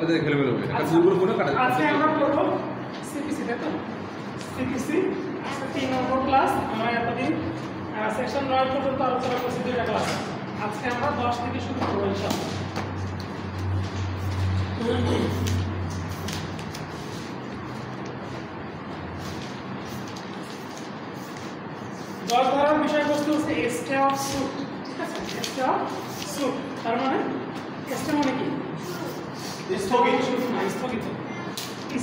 এদের খেলে ফেলে বলে একটা দুপুর করে কাটা আজকে আমরা করব সিপিসি তাই তো সিপিসি আজকে 3 নম্বর ক্লাস আমরা এতদিন সেকশন 9 পর্যন্ত আলোচনা করছি দুইটা ক্লাস আজকে আমরা 10 থেকে শুরু করব ইনশাআল্লাহ 10 ধারার বিষয়বস্তু হচ্ছে স্টে অফ স্যুট ঠিক আছে স্টে অফ স্যুট তার মানে স্টে মানে কি স্থগিত স্থগিত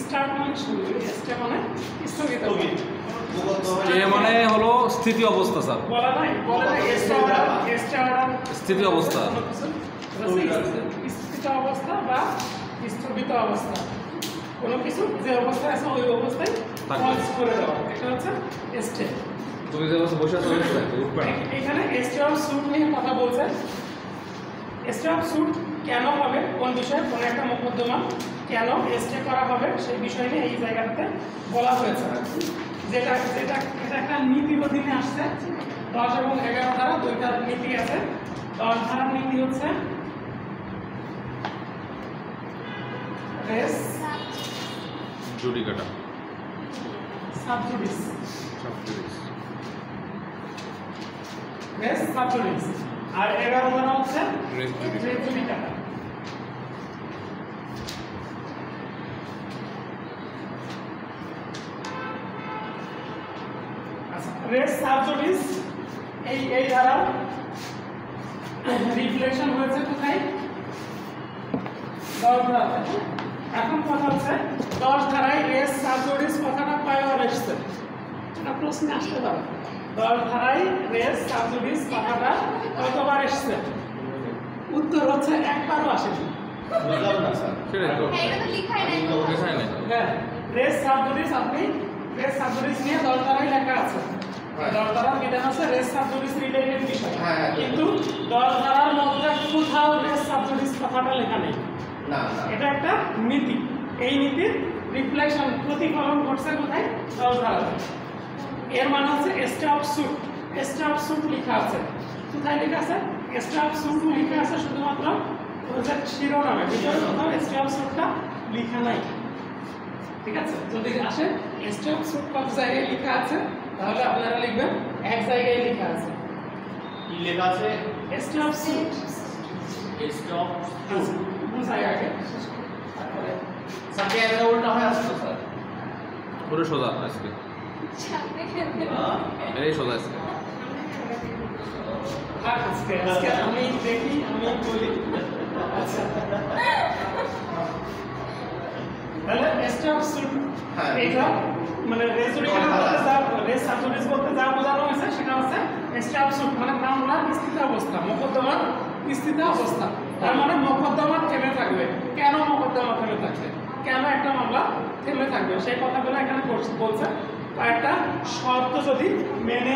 স্টার্ট মানে শুরু স্টে মানে স্থগিত এ মানে হলো স্থিতি অবস্থা স্যার বলা নাই স্টে অর্ডার স্থিতি অবস্থা স্থিত অবস্থা বা স্থগিত অবস্থা কোনো কিছু যে অবস্থায় আছে ওই অবস্থায় পজ করে দেওয়া এটা হচ্ছে স্টে তুমি যে বসে আছো এখানে স্টে অফ স্যুট নিয়ে কথা বলছে স্টে অফ স্যুট কেন হবে কোন বিষয়ে কোন একটা মোকদ্দমা কেন স্টে করা হবে সেই বিষয় নিয়ে এই জায়গাটাতে বলা হয়েছে যেটা যেটা এটা একটা নীতির অধীনে আসছে 10 এবং 11 ধারা দুইটা নীতি আছে 10 ধারার নীতি হচ্ছে race judicata sub judice race sub judice আর 11 ধারা হচ্ছে রেস জুডিকাটা রেস সাবজুডিস এই ধারা রিফ্লেকশন হয়েছে কোথায় 10 ধারাতে এখন কথা হচ্ছে 10 ধারায় রেস সাবজুডিস কথাটা কয়বার এসেছে এটা প্রশ্ন আসতে পারে 10 ধারায় রেস সাবজুডিস কথাটা কতবার এসেছে উত্তর হচ্ছে একবারও আসেনি বুঝলাম না স্যার সেটাই তো এটা তো লেখাই নাই হ্যাঁ রেস সাবজুডিস আপনি রেস সাবজুডিস নিয়ে 10 ধারায় লেখা আছে 10 ধারার বিধান আছে রেস সাবজুডিস রিলেটেড বিষয় কিন্তু 10 ধারার মধ্যে কোথাও রেস সাবজুডিস কথাটা লেখা নেই না এটা একটা নীতি এই নীতির রিফ্লেকশন প্রতিফলন ঘটছে কোথায় 10 ধারাতে এর মানে হচ্ছে স্টে অফ স্যুট লেখা আছে কোথায় লেখা আছে স্টে অফ স্যুট লেখা আছে শুধুমাত্র প্রজেক্ট শিরোনামে ভিতরে কোথাও স্টে অফ স্যুটটা লেখা নাই ঠিক আছে যদি আসে স্টে অফ স্যুট কত জায়গায় লেখা আছে তাহলে আপনারা লিখবেন এক জায়গায় লেখা আছে কি লেখা আছে স্টে অফ স্যুট স্টপ বুঝাই আগে তারপরে সাথে এটা উল্টা হয়ে আসছে স্যার পুরো সোজা আজকে এই সোজা আজকে আজকে আমি দেখি আমি বলি আচ্ছা তাহলে স্টে অফ স্যুট এটা মানে রেস সাবজুডিস বলতে যা বোঝানো হয়েছে সেটা হচ্ছে স্টে অফ স্যুট মানে মামলার স্থিত অবস্থা মোকদ্দমার স্থিত অবস্থা তার মানে মোকদ্দমা থেমে থাকবে কেন মোকদ্দমা থেমে থাকবে কেন একটা মামলা থেমে থাকবে সেই কথাগুলো এখানে বলছে একটা শর্ত যদি মেনে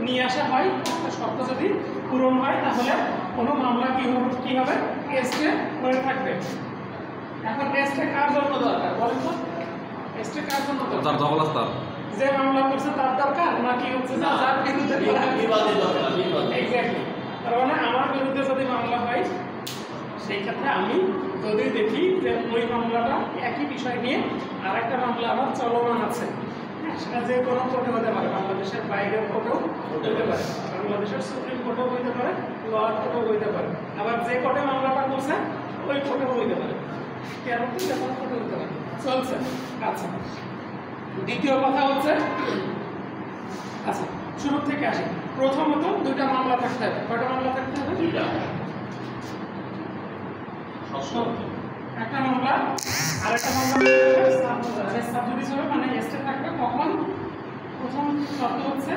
নিয়ে আসা হয় একটা শর্ত যদি পূরণ হয় তাহলে কোনো মামলা কি হবে স্টে হয়ে থাকবে এখন স্টে কার জন্য দরকার বলেন তো স্টে কার জন্য তার দখল তার যে মামলা করছে তার দরকার নাকি হচ্ছে যে যার বিরুদ্ধে বিবাদী দরকার এক্স্যাক্টলি তার মানে আমার বিরুদ্ধে যদি মামলা হয় সেই ক্ষেত্রে আমি যদি দেখি যে ওই মামলাটা একই বিষয় নিয়ে আরেকটা মামলা আবার চলমান আছে সেটা যে কোনো কোর্টে হতে পারে বাংলাদেশের বাইরের কোর্টেও হতে পারে বাংলাদেশের সুপ্রিম কোর্টেও হইতে পারে লোয়ার কোর্টেও হইতে পারে আবার যে কোর্টে মামলাটা করছে ওই কোর্টেও হইতে পারে কেন কি যখন কোর্টে হইতে পারে চলছে আচ্ছা দ্বিতীয় কথা হচ্ছে আচ্ছা শুরু থেকে আসি প্রথমত দুইটা মামলা থাকতে হবে কয়টা মামলা থাকতে হবে দুইটা একটা মামলা আর একটা মামলা সাবজুডিস হবে মানে স্টে থাকবে কখন প্রথম শর্ত হচ্ছে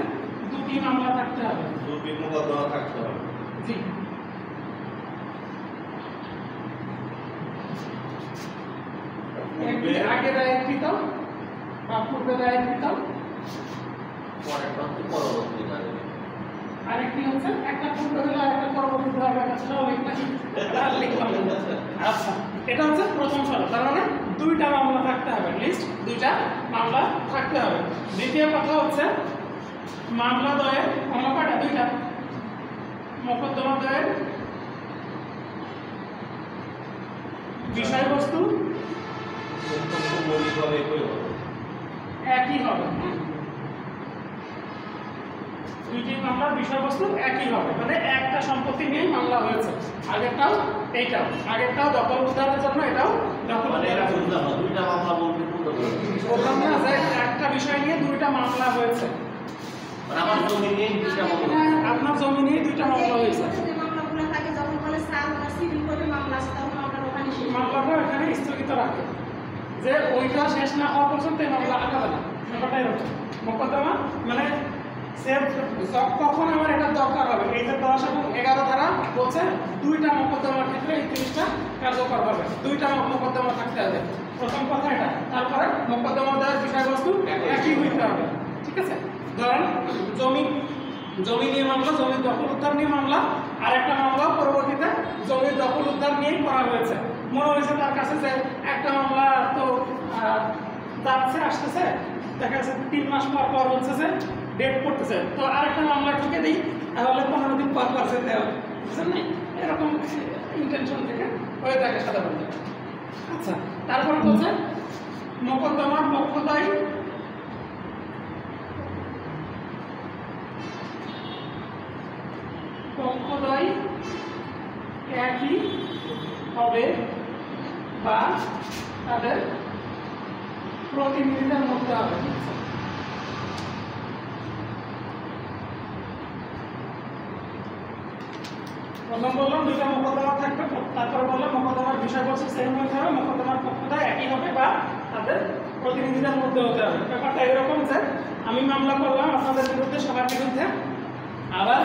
দুটি মামলা থাকতে হবে দুটি মোকদ্দমা থাকতে হবে জি একটি আগে দায়েরকৃত বা পূর্বে দায়েরকৃত পরবর্তীকালে আরেকটি হচ্ছে একটা পূর্বে হলে আরেকটা পরবর্তীতে হবে আসলে লিখলাম আচ্ছা এটা হচ্ছে প্রথম শর্ত তার মানে দুইটা মামলা থাকতে হবে লিস্ট দুইটা মামলা থাকতে হবে দ্বিতীয় কথা হচ্ছে মামলা দায়ের মামলা কয়টা দুইটা মোকদ্দমা দায়ের বিষয়বস্তু সামগ্রিকভাবে একই হবে। একই হবে। দুইটি মামলার বিষয়বস্তু একই হবে, মানে একটা সম্পত্তি নিয়ে মামলা হয়েছে। আগেরটাও এইটাও, আগেরটাও দখল উদ্ধারের জন্য, এটাও দখল মানে এটা উদ্ধারের জন্য। বুঝলাম না, দুইটা মামলা বলতে কোনটা বললাম না যে একটা বিষয় নিয়ে দুইটা মামলা হয়েছে। মানে আমার জমি নিয়ে দুইটা মামলা। হ্যাঁ, আপনার জমি নিয়ে দুইটা মামলা হয়েছে। মামলাটা এখানে স্থগিত রাখে যে ওইটা শেষ না হওয়া পর্যন্ত এই মামলা আগাবে না। ব্যাপারটা এরকম। মোকদ্দমা মানে কখন আমার এটা দরকার হবে, এই যে 10 এবং 11 ধারা বলছে দুইটা মোকদ্দমার ক্ষেত্রে এই জিনিসটা কার্যকর হবে, দুইটা মোকদ্দমা থাকতে হবে। প্রথম কথা এটা। তারপরে মোকদ্দমা দেওয়ার বিষয়বস্তু একই হইতে হবে, ঠিক আছে? ধরেন জমি নিয়ে মামলা, জমির দখল উদ্ধার নিয়ে মামলা, আর একটা মামলা পরবর্তীতে জমির দখল উদ্ধার নিয়েই করা হয়েছে। মনে হয়েছে তার কাছে যে একটা মামলা তো যাচ্ছে আসতেছে, দেখা যাচ্ছে 3 মাস পর পর হচ্ছে যে ডেট করতেছে, তো আরেকটা মামলা ঠুকে দিই, তাহলে 15 দিন পর পর যেতে হবে, বুঝছেন না? এরকম ইন্টেনশন থেকে হয়ে থাকে সাধারণত। আচ্ছা, তারপর বলছে মোকদ্দমার পক্ষদ্বয় একই হবে বা তাদের প্রতিনিধিদের মধ্যে হবে। প্রথম বললাম দুইটা মোকদ্দমা থাকবে, তারপরে বললাম মোকদ্দমার বিষয়বস্তু সেম হতে হবে, মোকদ্দমার পক্ষদ্বয় একই হবে বা তাদের প্রতিনিধিদের মধ্যে হতে হবে। ব্যাপারটা এরকম যে আমি মামলা করলাম আপনাদের বিরুদ্ধে, সবার বিরুদ্ধে, আবার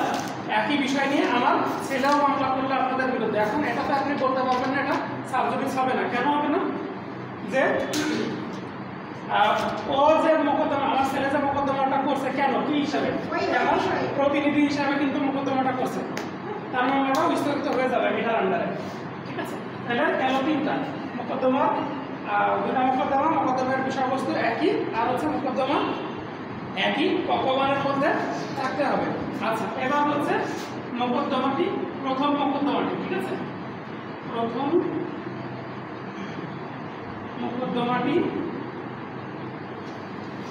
একই বিষয় নিয়ে আমার ছেলেও মামলা করলো আপনাদের বিরুদ্ধে। এখন এটা তো আপনি বলতে পারবেন না এটা সাবজুডিস হবে না। কেন হবে না? যে ও যে মোকদ্দমা, আমার ছেলে যে মোকদ্দমাটা করছে, কেন, কি হিসাবে? আমার প্রতিনিধি হিসাবে কিন্তু মোকদ্দমাটা করছে, তার মামলাটাও স্থগিত হয়ে যাবে এটার আন্ডারে, ঠিক আছে? তাহলে কেন তিনটা মোকদ্দমা, দুটা মোকদ্দমার বিষয়বস্তু একই, আর হচ্ছে মোকদ্দমা একই পক্ষগণের মধ্যে থাকতে হবে। আচ্ছা, এবার হচ্ছে মোকদ্দমাটি, প্রথম মোকদ্দমাটি, ঠিক আছে? প্রথম মোকদ্দমাটি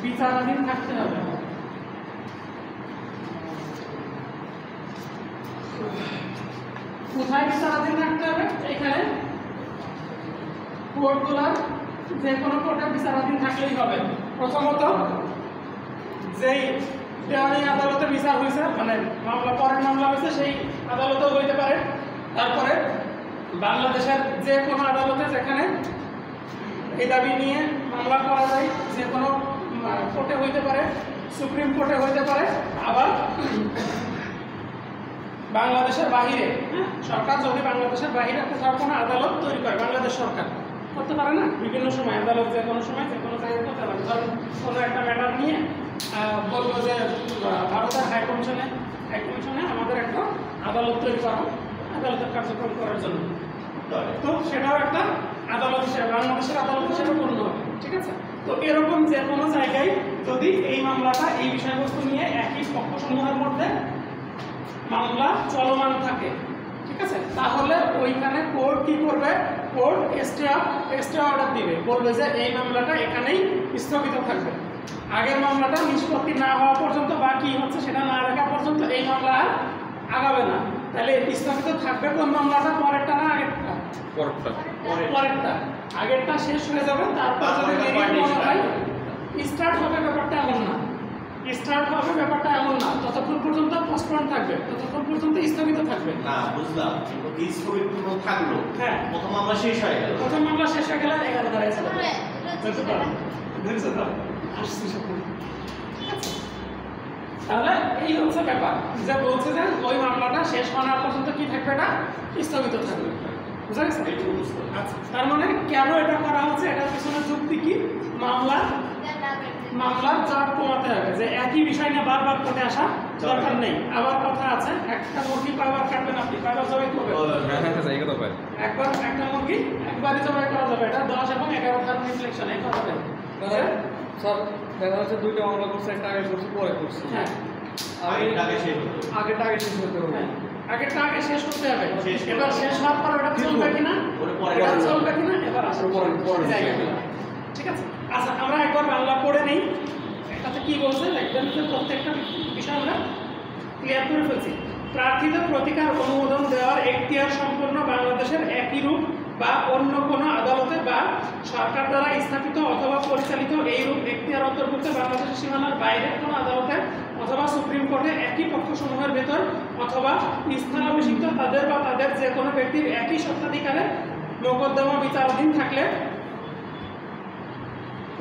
বিচারাধীন থাকতে হবে। কোথায় বিচারাধীন থাকতে হবে? এখানে কোর্টগুলার যে কোনো কোর্টে বিচারাধীন থাকলেই হবে। প্রথমত যেই দেওয়ানি আদালতে বিচার হয়েছে, মানে মামলা পরের মামলা হয়েছে, সেই আদালতেও হইতে পারে। তারপরে বাংলাদেশের যে কোনো আদালতে যেখানে এই দাবি নিয়ে মামলা করা যায়, যে কোনো কোর্টে হইতে পারে, সুপ্রিম কোর্টে হইতে পারে। আবার বাংলাদেশের বাহিরে, সরকার যদি বাংলাদেশের বাহিরে কোথাও কোনো আদালত তৈরি করে, বাংলাদেশ সরকার করতে পারে না, বিভিন্ন সময় আদালত যে কোনো সময় যে কোনো জায়গায় করতে পারে। ধরুন কোনো একটা ম্যাটার নিয়ে বলবো যে ভারতের হাইকমিশনে আমাদের একটা আদালত তৈরি করা, আদালতের কার্যক্রম করার জন্য, তো সেটাও একটা আদালত হিসেবে, বাংলাদেশের আদালত হিসেবে গণ্য হবে, ঠিক আছে? তো এরকম যে কোনো জায়গায় যদি এই মামলাটা, এই বিষয়বস্তু নিয়ে একই পক্ষসমূহের মধ্যে মামলা চলমান থাকে, ঠিক আছে, তাহলে ওইখানে কোর্ট কি করবে? কোর্ট স্টে অর্ডার দিবে, বলবে যে এই মামলাটা এখানেই স্থগিত থাকবে। আগের মামলাটা নিষ্পত্তি না হওয়া পর্যন্ত বা কি হচ্ছে সেটা না দেখা পর্যন্ত এই মামলা আর আগাবে না। তাহলে স্থগিত থাকবে কোন মামলাটা? পরেরটা না আগেরটা? পরেরটা। আগেরটা শেষ হয়ে যাবে, তারপর যদি স্টার্ট হবে, ব্যাপারটা এমন না। স্টার্ট হবে ব্যাপারটা এমন না, ততক্ষণ পর্যন্ত পোস্টপোন থাকবে, ততক্ষণ পর্যন্ত স্থগিত থাকবে। না, বুঝলাম, কিন্তু কি স্থগিত থাকলো? হ্যাঁ, প্রথম মামলা শেষ হয়ে গেল, প্রথম মামলা শেষ হয়ে গেলে 11 ধারায় চলে যাবে। তাহলে এই হচ্ছে ব্যাপার, যে বলছে যে ওই মামলাটা শেষ হওয়া পর্যন্ত কি থাকবে, না স্থগিত থাকবে। বুঝা গেছে? আচ্ছা, তার মানে কেন এটা করা হচ্ছে, এটার পিছনে যুক্তি কি? মামলার চাপ কমাতে হবে, যে একই বিষয় নিয়ে বারবার কোর্টে আসা দরকার নেই। আবার কথা আছে, একটা মুরগি কয়বার কাটবেন আপনি, কয়বার জবাই করবেন? একবার, একটা মুরগি একবারই জবাই করা যাবে। এটা 10 এবং 11 ধারা রিফ্লেকশন, এই কথাটা স্যার দেখা যাচ্ছে দুইটা মামলা করছে, একটা আগে করছি পরে করছি। হ্যাঁ, আগেরটা আগে শেষ হতে হবে। আগেরটা আগে শেষ করতে হবে। এবার শেষ হওয়ার পর ওটা চলবে কিনা, এটা চলবে কিনা, এবার আসলে পরে ঠিক আছে? আচ্ছা, আমরা একবার বাংলা পড়ে নেই এটাতে কি বলছে, একদম প্রত্যেকটা বিষয় আমরা ক্লিয়ার করে ফেলছি। প্রার্থীদের প্রতিকার অনুমোদন দেওয়ার এখতিয়ার সম্পন্ন বাংলাদেশের একই রূপ বা অন্য কোনো আদালতে বা সরকার দ্বারা স্থাপিত অথবা পরিচালিত এই রূপ এখতিয়ার অন্তর্ভুক্ত বাংলাদেশের সীমানার বাইরের কোনো আদালতে অথবা সুপ্রিম কোর্টে একই পক্ষসমূহের ভেতর অথবা স্থানাভিষিক্ত তাদের বা তাদের যে কোনো ব্যক্তির একই স্বত্বাধিকারে মোকদ্দমা বিচারাধীন থাকলে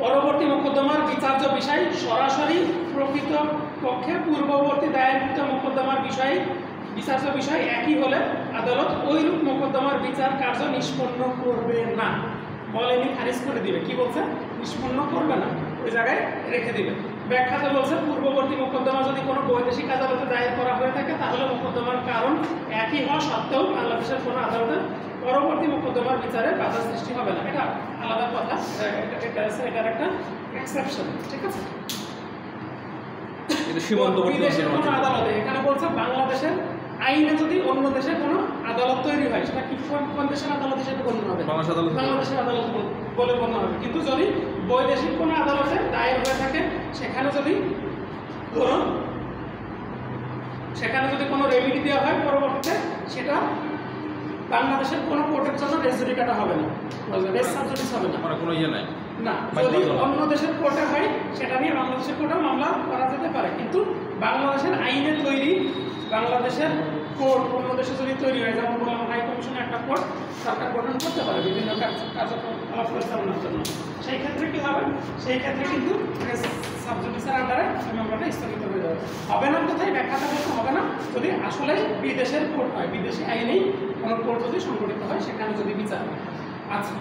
পরবর্তী মোকদ্দমার বিচার্য বিষয় সরাসরি প্রকৃত পক্ষে পূর্ববর্তী দায়েরকৃত মোকদ্দমার বিচার্য বিষয় একই হলে আদালত ওইরূপ মোকদ্দমার বিচার কার্য নিষ্পন্ন করবে না। বলেনি, খারিজ করে দিবে। কি বলছে? নিষ্পন্ন করবে না, ওই জায়গায় রেখে দিবে। ব্যাখ্যাতে বলছে পূর্ববর্তী মোকদ্দমা যদি কোনো বৈদেশিক আদালতে দায়ের করা হয়ে থাকে তাহলে মোকদ্দমার কারণ একই হওয়া সত্ত্বেও বাংলাদেশের কোনো আদালতে পরবর্তী মোকদ্দমার বিচারে বাধা সৃষ্টি হবে না। এটা আলাদা কথা, এটার একটা এক্সেপশন। ঠিক আছে? বিদেশের কোনো আদালতে, এখানে বলছে বাংলাদেশের আইনে যদি অন্য দেশে কোনো আদালত তৈরি হয় সেটা কি কোন দেশের আদালত হিসেবে গণ্য হবে? বাংলাদেশের আদালত বলে গণ্য হবে। কিন্তু যদি বৈদেশিক কোনো আদালতে দায়ের হয়ে থাকে সেখানে যদি কোনো রেমিডি দেওয়া হয় পরবর্তীতে, সেটা বাংলাদেশের কোনো কোর্টের জন্য রেস জুডিকাটা হবে না, রেস সাবজুডিস হবে না, কোনো ইয়ে নাই না। যদি অন্য দেশের কোর্টে হয় সেটা নিয়ে বাংলাদেশের কোর্টেও মামলা করা যেতে পারে, কিন্তু বাংলাদেশের আইনে তৈরি বাংলাদেশের কোর্ট অন্য দেশে যদি তৈরি হয়, যেমন বললাম হাই কমিশনে একটা কোর্ট সরকার গঠন করতে পারে বিভিন্ন কার্যকলাপ পরিচালনার জন্য, সেই ক্ষেত্রে কি হবে? সেই ক্ষেত্রে কিন্তু সাবজুডিসের আন্ডারে মামলাটা স্থগিত হয়ে যাবে। হবে না কোথায়? ব্যাখ্যাটা বলতে হবে না যদি আসলে বিদেশের কোর্ট হয়, বিদেশি আইনেই কোনো কোর্ট যদি সংগঠিত হয় সেখানে যদি বিচার হয়। আচ্ছা,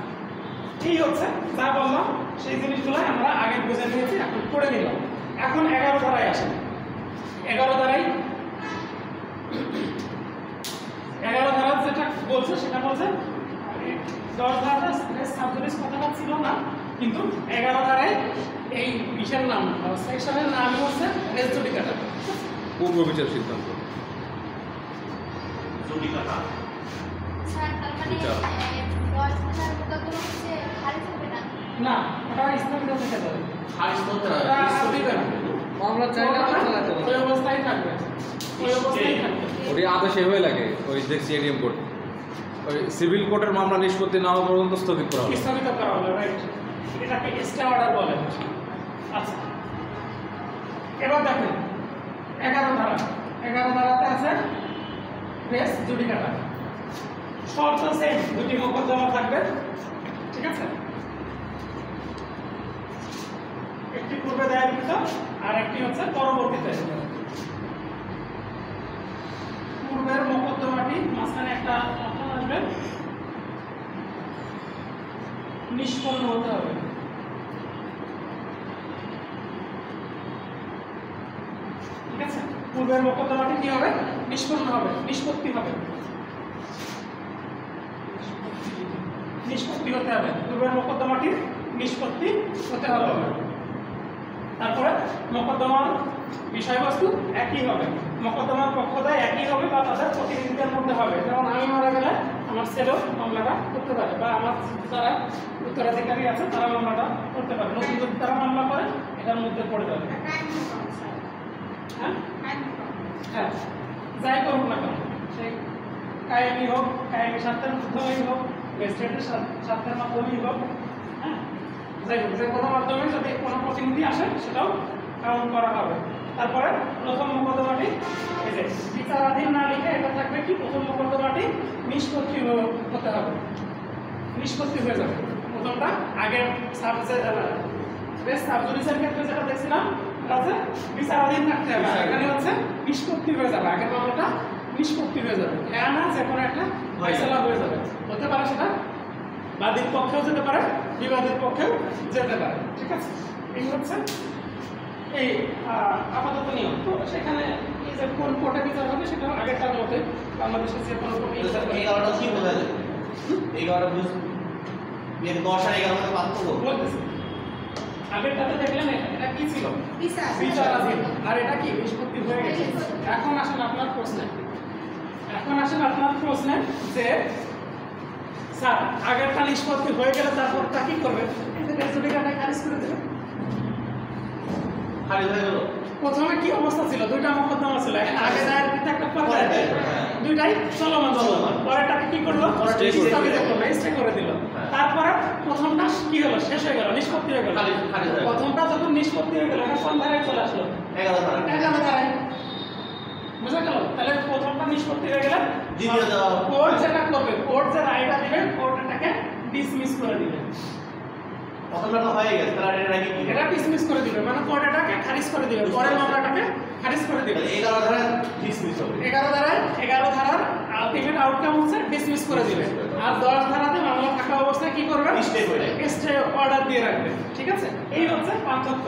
এই হচ্ছে যা বললাম, সেই জিনিসগুলো আমরা আগে বুঝে নিয়েছি, এখন পড়ে নিলাম। এখন 11 ধারায় আসেন। 11 ধারায় যেটা বলছে সেটা বলছে 10 ধারাটা সাবজুডিস কথাটা ছিল না, কিন্তু 11 ধারায় এই বিষয়ের নাম সেকশনের নাম হচ্ছে রেস জুডিকাটা, পূর্ব বিচার সিদ্ধান্ত। জুডিকাটা না, ওটা স্থগিত থেকে যাবে, খারিজ করতে হবে, মামলা চাইলে চালাতে হবে, ওই অবস্থায় থাকবে, ওই অবস্থায় থাকবে। ওটি আদেশে হয়ে লাগে ওই দেখছি এডিএম কোর্ট, ওই সিভিল কোর্টের মামলা নিষ্পত্তি না হওয়া পর্যন্ত স্থগিত করা হবে। স্থগিত করা হবে, রাইট। এটাকে স্টে অর্ডার বলে। আচ্ছা, এবার দেখেন 11 ধারা। 11 ধারাতে আছে রেস জুডিকাটা। শর্ত সেম, দুটি মোকদ্দমা থাকবে। ঠিক আছে? একটি পূর্বে দায়েরকৃত আর একটি হচ্ছে পরবর্তীতে। পূর্বের মোকদ্দমাটি মাঝখানে একটা অপশন আসবে, নিষ্পন্ন হতে হবে। ঠিক আছে? পূর্বের মোকদ্দমাটি কি হবে? নিষ্পন্ন হবে, নিষ্পত্তি হবে, নিষ্পত্তি হতে হবে। পূর্বের মোকদ্দমাটির নিষ্পত্তি হতে হবে। তারপরে মোকদ্দমার বিষয়বস্তু একই হবে, মোকদ্দমার পক্ষদায় একই হবে বা তাদের প্রতিনিধিদের মধ্যে হবে। যেমন আমি মারা গেলে আমার ছেলেও মামলাটা করতে পারে, বা আমার যারা উত্তরাধিকারী আছে তারা মামলাটা করতে পারে। নতুন যদি তারা মামলা করে এটার মধ্যে পড়ে যাবে। হ্যাঁ হ্যাঁ, যাই করুক না কেন, সেই কায়েমি হোক, কায়েমি স্বার্থের মাধ্যমেই হোক, ম্যাজিস্ট্রেটের স্বার্থের মাধ্যমেই হোক, হ্যাঁ যাই হোক, যে কোনো মাধ্যমে যদি কোনো প্রতিনিধি আসে সেটাও কাউন্ট করা হবে। তারপরে প্রথম মোকদ্দমাটি এই যে বিচারাধীন না লিখে এটা থাকবে কি, প্রথম মোকদ্দমাটি নিষ্পত্তি হতে হবে, নিষ্পত্তি হয়ে যাবে। প্রথমটা আগের সাবজুডিসের ক্ষেত্রে যেটা দেখছিলাম আছে বিচারাধীন থাকতে হবে, এখানে হচ্ছে নিষ্পত্তি হয়ে যাবে, আগের মামলাটা নিষ্পত্তি হয়ে যাবে। হ্যাঁ না, যে কোনো একটা ফয়সালা হয়ে যাবে, হতে পারে সেটা বাদীর পক্ষেও যেতে পারে, বিবাদীর পক্ষেও যেতে পারে। ঠিক আছে? এই হচ্ছে এই আপাতত নিয়ম। তো সেখানে এই যে কোন কোর্টে বিচার হবে সেটাও আগেরটার মতে বাংলাদেশের যে কোনো কোর্টে বিচার হবে। 11টা কি বোঝা যায়? 11টা বুঝ এর 10 আর 11 মধ্যে পার্থক্য বলতেছি। আগেরটাতে দেখলেন এটা কি ছিল? বিচারাধীন, আর এটা কি নিষ্পত্তি হয়ে গেছে। এখন আসেন আপনার প্রশ্নে, যে স্যার আগেরটা নিষ্পত্তি হয়ে গেলে তারপরটা কি করবে? এই যে রেজ জুডিকাটা খারিজ করে দেবে। খারিজ হয়ে গেল। প্রথমে কি অবস্থা ছিল? দুইটা মোকদ্দমা ছিল, একটা আগে দায়েরকৃত, একটা পরে দায়েরকৃত। দুইটাই চলমান ছিল। পরেরটাকে কি করলো? স্থগিত করলো, স্টে করে দিল। তারপরে প্রথমটা কি হলো? শেষ হয়ে গেল, নিষ্পত্তি হয়ে গেল। প্রথমটা যখন নিষ্পত্তি হয়ে গেল, এটা কোন ধারায় চলে আসলো? 11 ধারায়। বুঝা গেল? তাহলে প্রথমটা নিষ্পত্তি হয়ে গেলে কোর্ট যেটা করবে, কোর্ট যে রায়টা দিবে, কোর্ট এটাকে ডিসমিস করে দিবে। প্রথমটা তো হয়ে গেছে, তাহলে এটা কি? এটা ডিসমিস করে দিবে, মানে কোর্ট এটাকে খারিজ করে দিবে, পরের মামলাটাকে খারিজ করে দিবে। 11 ধারায় ডিসমিস হবে। 11 ধারার আলটিমেট আউটকাম হচ্ছে ডিসমিস করে দিবে। আর 10 ধারাতে মামলা থাকা অবস্থায় কি করবে? স্টে অর্ডার দিয়ে রাখবে। ঠিক আছে, এই হচ্ছে পার্থক্য।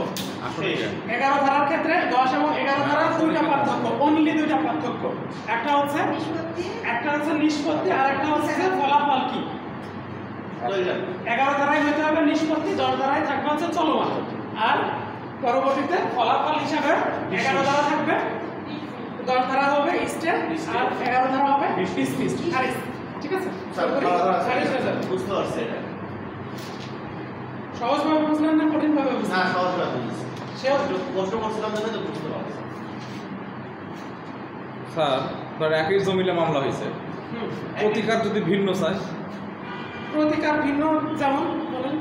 11 ধারার ক্ষেত্রে 10 এবং 11 ধারার দুইটা পার্থক্য, অনলি দুইটা পার্থক্য। একটা হচ্ছে নিষ্পত্তি, আর একটা হচ্ছে যে ফলাফল কি। 11 ধারায় হইতে হবে নিষ্পত্তি, 10 ধারায় থাকবে হচ্ছে চলমান। আর পরবর্তীতে ফলাফল হিসাবে 11 ধারা থাকবে, 10 ধারা হবে স্টে, আর 11 ধারা হবে ডিসমিস, খারিজ। ঠিক আছে, খারিজ হয়ে যাবে। বুঝতে পারছি এটা। সহজভাবে বুঝলেন না কঠিনভাবে বুঝলেন? না, সহজভাবে বুঝছি। সেও কষ্ট করছিলাম দেখে তো বুঝতে পারছি। স্যার ধর একই জমিলে মামলা হয়েছে, প্রতিকার যদি ভিন্ন চায়, প্রতিকার ভিন্ন যেমন বলেন।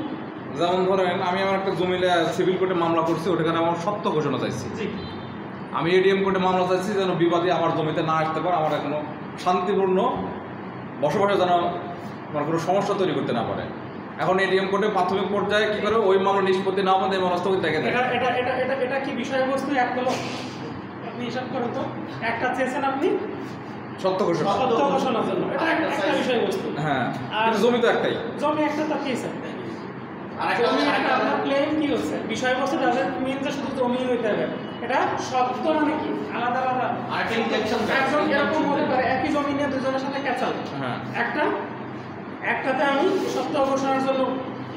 যেমন ধরেন আমি আমার একটা জমিলে সিভিল কোর্টে মামলা করছি, ওটাখানে আমার সত্য ঘোষণা চাইছি। জি, আমি এডিএম কোর্টে মামলা চাইছি যেন বিবাদী আমার জমিতে না আসতে পারে, আমার এখনো শান্তিপূর্ণ বসবাসে যেন আমার কোনো সমস্যা তৈরি করতে না পারে। এখন এডিএম কোর্টে প্রাথমিক পর্যায়ে কি করে ওই মামলা নিষ্পত্তি না হতে মামলা স্থগিত রেখে দেয়। এটা কি বিষয়বস্তু এক হলো? আপনি হিসাব করেন তো, একটা চেয়েছেন আপনি সত্য ঘোষণা। সত্য ঘোষণার জন্য, এটা একটা বিষয়বস্তু। হ্যাঁ, আর কিন্তু জমি তো একটাই। জমি একটা তো চেয়েছেন, আর জমি একটা আপনার ক্লেম কি হচ্ছে? বিষয়বস্তু ডাজন্ট মিন যে শুধু জমি হইতে হবে, এটা শব্দ মানে কি আলাদা আলাদা। আরেকটা ইনজেকশন একজন এরকম হতে পারে, একই জমি নিয়ে দুজনের সাথে ক্যাচাল। হ্যাঁ, একটাতে আমি সত্য ঘোষণার জন্য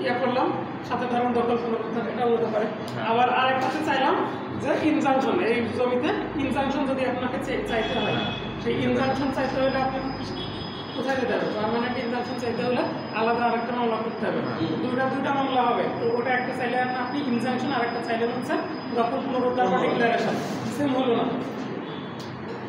ইয়ে করলাম, সাথে ধরুন দখল পুনরুদ্ধার, এটাও হতে পারে। আবার আরেকটাতে চাইলাম যে ইনজাংশন, এই জমিতে ইনজাংশন যদি আপনাকে চাইতে হয়, সেই ইনজাংশন চাইতে হলে আপনাকে কোথায় যেতে হবে? পার্মানেন্ট ইনজাংশন চাইতে হলে আলাদা আরেকটা মামলা করতে হবে। দুইটা মামলা হবে, তো ওটা একটা চাইলে আপনি ইনজাংশন, আরেকটা চাইলে হচ্ছে দখল পুনরুদ্ধার বা ডিক্লারেশন, সেম হলো না।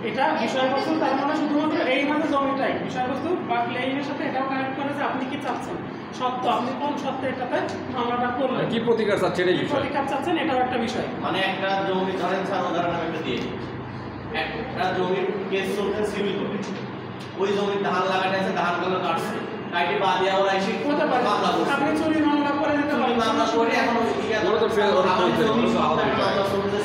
এটা বিষয়বস্তু, তার মানে শুধুমাত্র এই মানে জমিটাই বিষয়বস্তু, বা ক্লেইমের সাথে এটাও কানেক্ট করে যে আপনি কি চাচ্ছেন, সত্য, আপনি কোন সত্যে এটাতে মামলাটা করলেন, কি প্রতিকার চাচ্ছে এটাই কি বিষয়। প্রতিকার চাচ্ছেন, এটাও একটা বিষয়। মানে একটা জমি ধরেন স্যার, উদাহরণ আমি একটা দিয়ে, একটা জমির কেস চলছে সিভিল কোর্টে, ওই জমির ধান লাগাতে আছে, ধানগুলো কাটছে, কাটে বাদ দিয়ে ওরা এসে হতে পারে মামলা করছে। আপনি চুরি মামলা করে দিতে পারেন, মামলা করে এখন ওরা তো ফের ওরা তো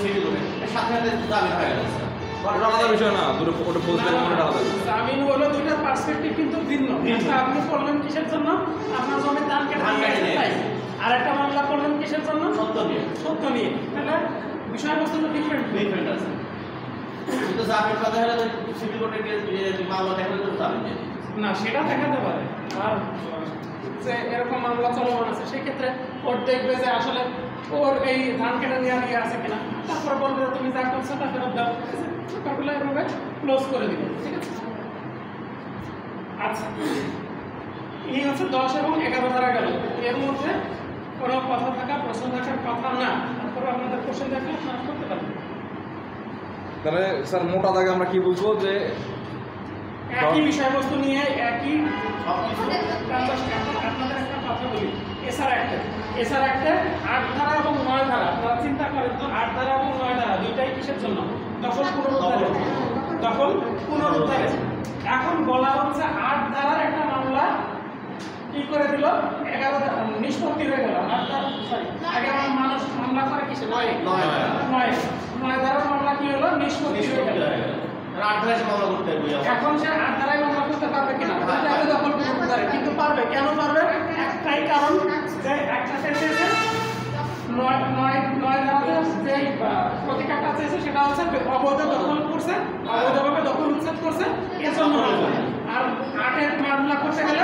সিভিল কোর্টে সাথে সাথে দাবি হয়ে গেছে। আলাদা বিষয় না, দুটো ওটা ফৌজদারি মামলাটা আলাদা। জামিন হলো দুইটার পার্সপেক্টিভ কিন্তু ভিন্ন। একটা আপনি করলেন কিসের জন্য? আপনার জমির ধান কেটে নিয়ে তাই। আর একটা মামলা করলেন কিসের জন্য? সত্য নিয়ে। তাহলে বিষয়বস্তু তো ডিফারেন্ট আছে। কিন্তু জামিন কথা হলে সিভিল কোর্টে কেস মামলা দেখালে তো জামিন দিয়ে না, সেটা দেখাতে পারে। আর যে এরকম মামলা চলমান আছে, সেই ক্ষেত্রে কোর্ট দেখবে যে আসলে ওর এই ধান কেটে নিয়ে আছে কিনা, তারপর বলবে তুমি যা করছো তা ফেরত দাও, ব্যাপারগুলো এভাবে ক্লোজ করে দিবে। ঠিক আছে, আচ্ছা, এই হচ্ছে 10 এবং 11 ধারা গেল। এর মধ্যে কোনো কথা থাকা, প্রশ্ন থাকার কথা না, তারপরে আপনাদের কোশ্চেন দেখলে আপনারা করতে পারবেন। তাহলে স্যার মোটা দাগে আমরা কি বুঝবো যে একই বিষয়বস্তু নিয়ে একই আপনাদের একটা কথা বলি। এসআর অ্যাক্টে 8 ধারা এবং 9 ধারা, আপনারা চিন্তা করেন তো, 8 ধারা এবং 9 ধারা দুইটাই কিসের জন্য? দখল পুনরুদ্ধারে। এখন বলা হচ্ছে 8 ধারার একটা মামলা কি করে দিল? 11 ধারা নিষ্পত্তি হয়ে গেল। 8 ধারা আগে মানুষ মামলা করে কিসে? 9 ধারার মামলা কি হলো? নিষ্পত্তি হয়ে গেল। 8 ধারায় মামলা করতে হবে। এখন সে 8 ধারায় মামলা করতে পারবে কিনা? দখল পুনরুদ্ধারে কিন্তু পারবে। কেন পারবে? একটাই কারণ, যে একটা চেয়েছে 9 ধারাতে যে প্রতিকারটা চেয়েছে সেটা হচ্ছে অবৈধ দখল করছে, অবৈধভাবে দখল উচ্ছেদ করছে, এর জন্য মামলা। আর 8-এর মামলা করতে গেলে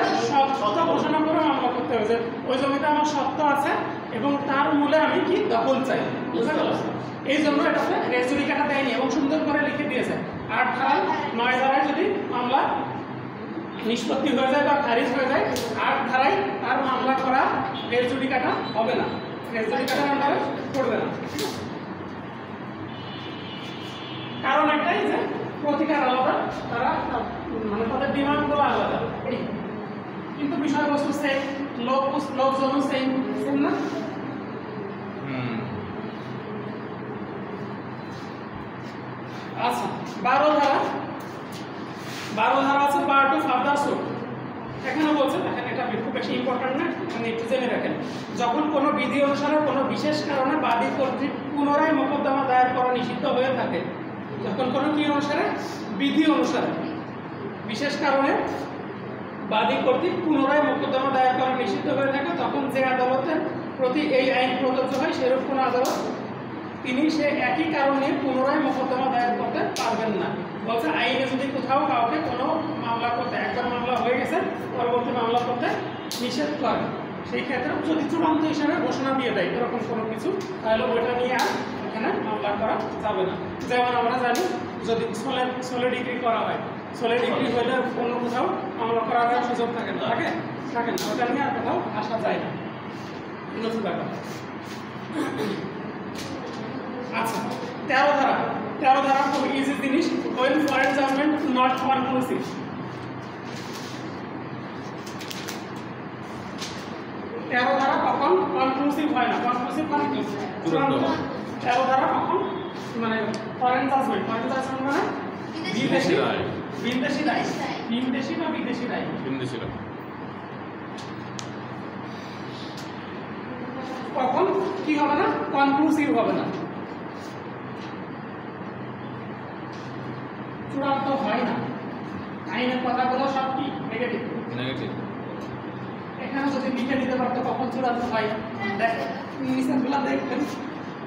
সত্য ঘোষণা করে মামলা করতে হবে যে ওই জমিতে আমার সত্য আছে এবং তার মূলে আমি কি দখল চাই। বুঝতে পারছো? এই জন্য এটাতে রেজ জুডিকাটা দেয়নি এবং সুন্দর করে লিখে দিয়েছে 8 ধারায় 9 ধারায় যদি মামলা নিষ্পত্তি হয়ে যায় বা খারিজ হয়ে যায়, 8 ধারায় তার মামলা করা রেস জুডিকাটা হবে না, রেস জুডিকাটার আন্ডারে পড়বে না। কারণ একটাই যে প্রতিকার আলাদা, তারা মানে তাদের ডিমান্ডগুলো আলাদা, এই কিন্তু বিষয়বস্তু সেম, লোকজনও সেম সেম না। আচ্ছা 12 ধারা আছে পার্ট অফ ফার্দার সুট। এখানে বলছে দেখেন, এটা খুব বেশি ইম্পর্টেন্ট না, আপনি একটু জেনে রাখেন। যখন কোনো বিধি অনুসারে কোনো বিশেষ কারণে বাদী কর্তৃক পুনরায় মোকদ্দমা দায়ের করা নিষিদ্ধ হয়ে থাকে, যখন কোনো কি অনুসারে, বিধি অনুসারে বিশেষ কারণে বাদী কর্তৃক পুনরায় মোকদ্দমা দায়ের করা নিষিদ্ধ হয়ে থাকে, তখন যে আদালতের প্রতি এই আইন প্রযোজ্য হয় সেরূপ কোনো আদালত তিনি সে একই কারণে পুনরায় মোকদ্দমা দায়ের করতে পারবেন না। বলছে আইনে যদি কোথাও কাউকে কোনো মামলা করতে, একবার মামলা হয়ে গেছে পরবর্তী মামলা করতে নিষেধ করে, সেই ক্ষেত্রে যদি চূড়ান্ত হিসাবে ঘোষণা দিয়ে দেয় এরকম কোনো কিছু, তাহলে ওইটা নিয়ে আর এখানে মামলা করা যাবে না। যেমন আমরা জানি যদি 16 ডিগ্রি করা হয়, 16 ডিগ্রি হলে অন্য কোথাও মামলা করার সুযোগ থাকে না, থাকে না, ওটা নিয়ে আর কোথাও আসা যায় না। ব্যাপার। আচ্ছা 13 ধারা খুব ইজি জিনিস, when foreign judgment not conclusive। 13 ধারা কখন কনক্লুসিভ হয় না, কনক্লুসিভ মানে কি, 13 ধারা কখন মানে ফরেন জাজমেন্ট মানে বিদেশি রায়, বিদেশি বা বিদেশি রায়, বিদেশি রায় কখন কি হবে না, কনক্লুসিভ হবে না, চূড়ান্ত হয় না। আইনের কথাগুলো সব কি নেগেটিভ, এখানে যদি লিখে দিতে পারতো কখন চূড়ান্ত হয়, দেখেন নিচেরগুলো দেখবেন,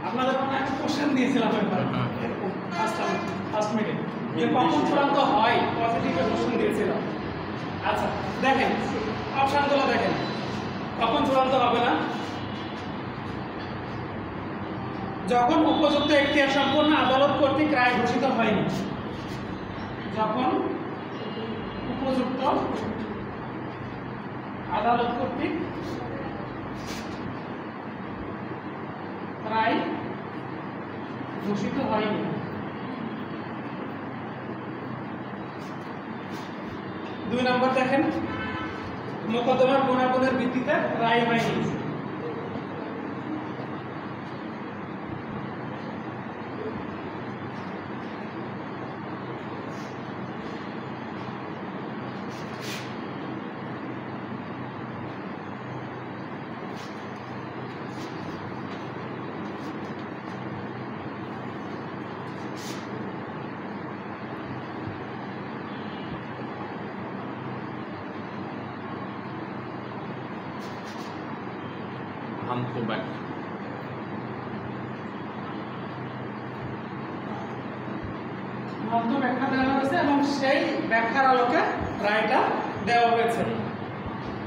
আপনাদের মনে একটা কোশ্চেন দিয়েছিলাম এরকম ফার্স্ট মিনিট যে কখন চূড়ান্ত হয়, পজিটিভে কোশ্চেন দিয়েছিলাম। আচ্ছা দেখেন অপশনগুলো দেখেন, কখন চূড়ান্ত হবে না, যখন উপযুক্ত এখতিয়ার সম্পন্ন আদালত কর্তৃক রায় ঘোষিত হয়নি, যখন উপযুক্ত আদালত কর্তৃক রায় ঘোষিত হয়নি। 2 নম্বর দেখেন, মোকদ্দমার গুণাগুণের ভিত্তিতে রায় হয়নি। ব্যাখ্যা দেওয়া হয়েছে এবং সেই ব্যাখ্যার আলোকে রায়টা দেওয়া হয়েছে,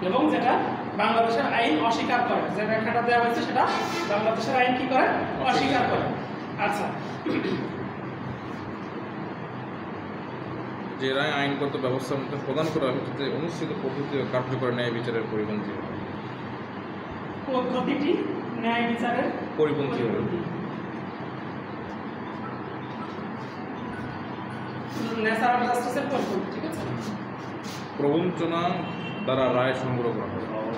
এবং যেটা বাংলাদেশের আইন অস্বীকার করে, যে ব্যাখ্যাটা দেওয়া হয়েছে সেটা বাংলাদেশের আইন কি করে, অস্বীকার করে। আচ্ছা যে রায় আইনগত ব্যবস্থার মধ্যে প্রদান করা হচ্ছে অনুষ্ঠিত পদ্ধতি ও কার্যকর ন্যায় বিচারের পরিপন্থী হবে, পদ্ধতিটি ন্যায় বিচারের পরিপন্থী হবে, ন্যাচারাল জাস্টিসের পরিপন্থী, ঠিক আছে। প্রবঞ্চনা দ্বারা রায় সংগ্রহ করা হবে,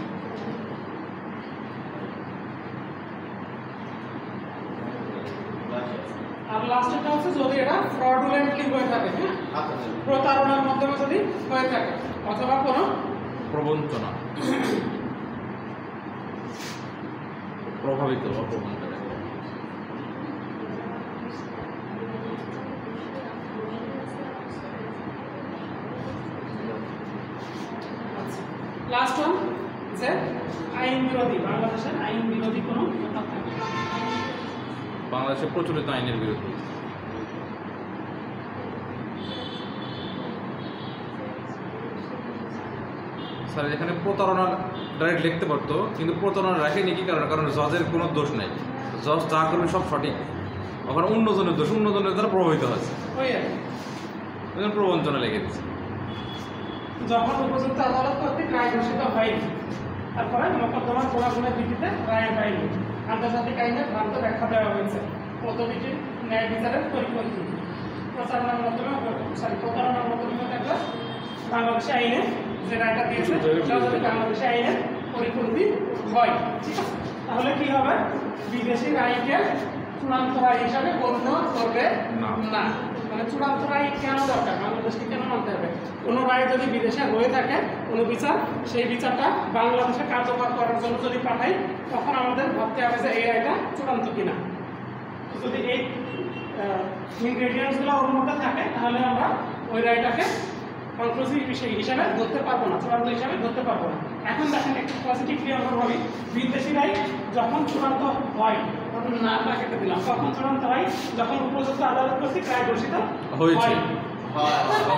আর লাস্টেরটা হচ্ছে যদি এটা ফ্রডুলেন্টলি হয়ে থাকে, হ্যাঁ প্রতারণার মাধ্যমে যদি হয়ে থাকে অথবা কোনো প্রবঞ্চনা প্রভাবিত অপ্রবঞ্চনা। লাস্ট ওয়ান যে আইন বিরোধী, বাংলাদেশের আইন বিরোধী কোনো কথা থাকে, বাংলাদেশে প্রচলিত আইনের বিরুদ্ধে। স্যার এখানে প্রতারণা ডাইরেক্ট লিখতে পারতো, কিন্তু প্রতারণা রাখেনি কি কারণে, কারণ জজের কোনো দোষ নেই, জজ যা করবে সব সঠিক, ওখানে অন্যজনের দোষ, অন্যজনের দ্বারা প্রভাবিত হয়েছে, প্রবঞ্চনা লিখে দিচ্ছে। যখন উপযুক্ত আদালত কর্তৃক রায় ঘোষিত হয়নি, তারপরে মোকদ্দমার গুণাগুণের ভিত্তিতে রায় পায়নি, আন্তর্জাতিক আইনের ভ্রান্ত ব্যাখ্যা দেওয়া হয়েছে, পদ্ধতিটি ন্যায় বিচারের পরিপন্থী, প্রতারণার মাধ্যমে থাকলে বাংলাদেশি আইনে যে রায়টা দিয়েছে সেটা যদি বাংলাদেশি আইনের পরিপন্থী হয়, ঠিক আছে, তাহলে কি হবে? বিদেশি রায়কে চূড়ান্ত রায় হিসাবে গণ্য করবে না। মানে চূড়ান্ত রায় কেন দরকার? বাংলাদেশকে কেন মানতে হবে? কোনো রায় যদি বিদেশে হয়ে থাকে কোনো বিচার, সেই বিচারটা বাংলাদেশে কার্যকর করার জন্য যদি পাঠাই, তখন আমাদের ভাবতে হবে যে এই রায়টা চূড়ান্ত কিনা। যদি এই ইনগ্রেডিয়েন্টসগুলো ওর মধ্যে থাকে তাহলে আমরা ওই রায়টাকে কনক্লুসিভ বিষয় হিসাবে ধরতে পারবো না, চূড়ান্ত হিসাবে ধরতে পারবো না। এখন দেখেন একটু পজিটিভলি আমরা ভাবি, বিদেশি রায় যখন চূড়ান্ত হয়, তখন না কেটে দিলাম, তখন চূড়ান্ত হয় যখন উপযুক্ত আদালত কর্তৃক রায় ঘোষিত হয়েছে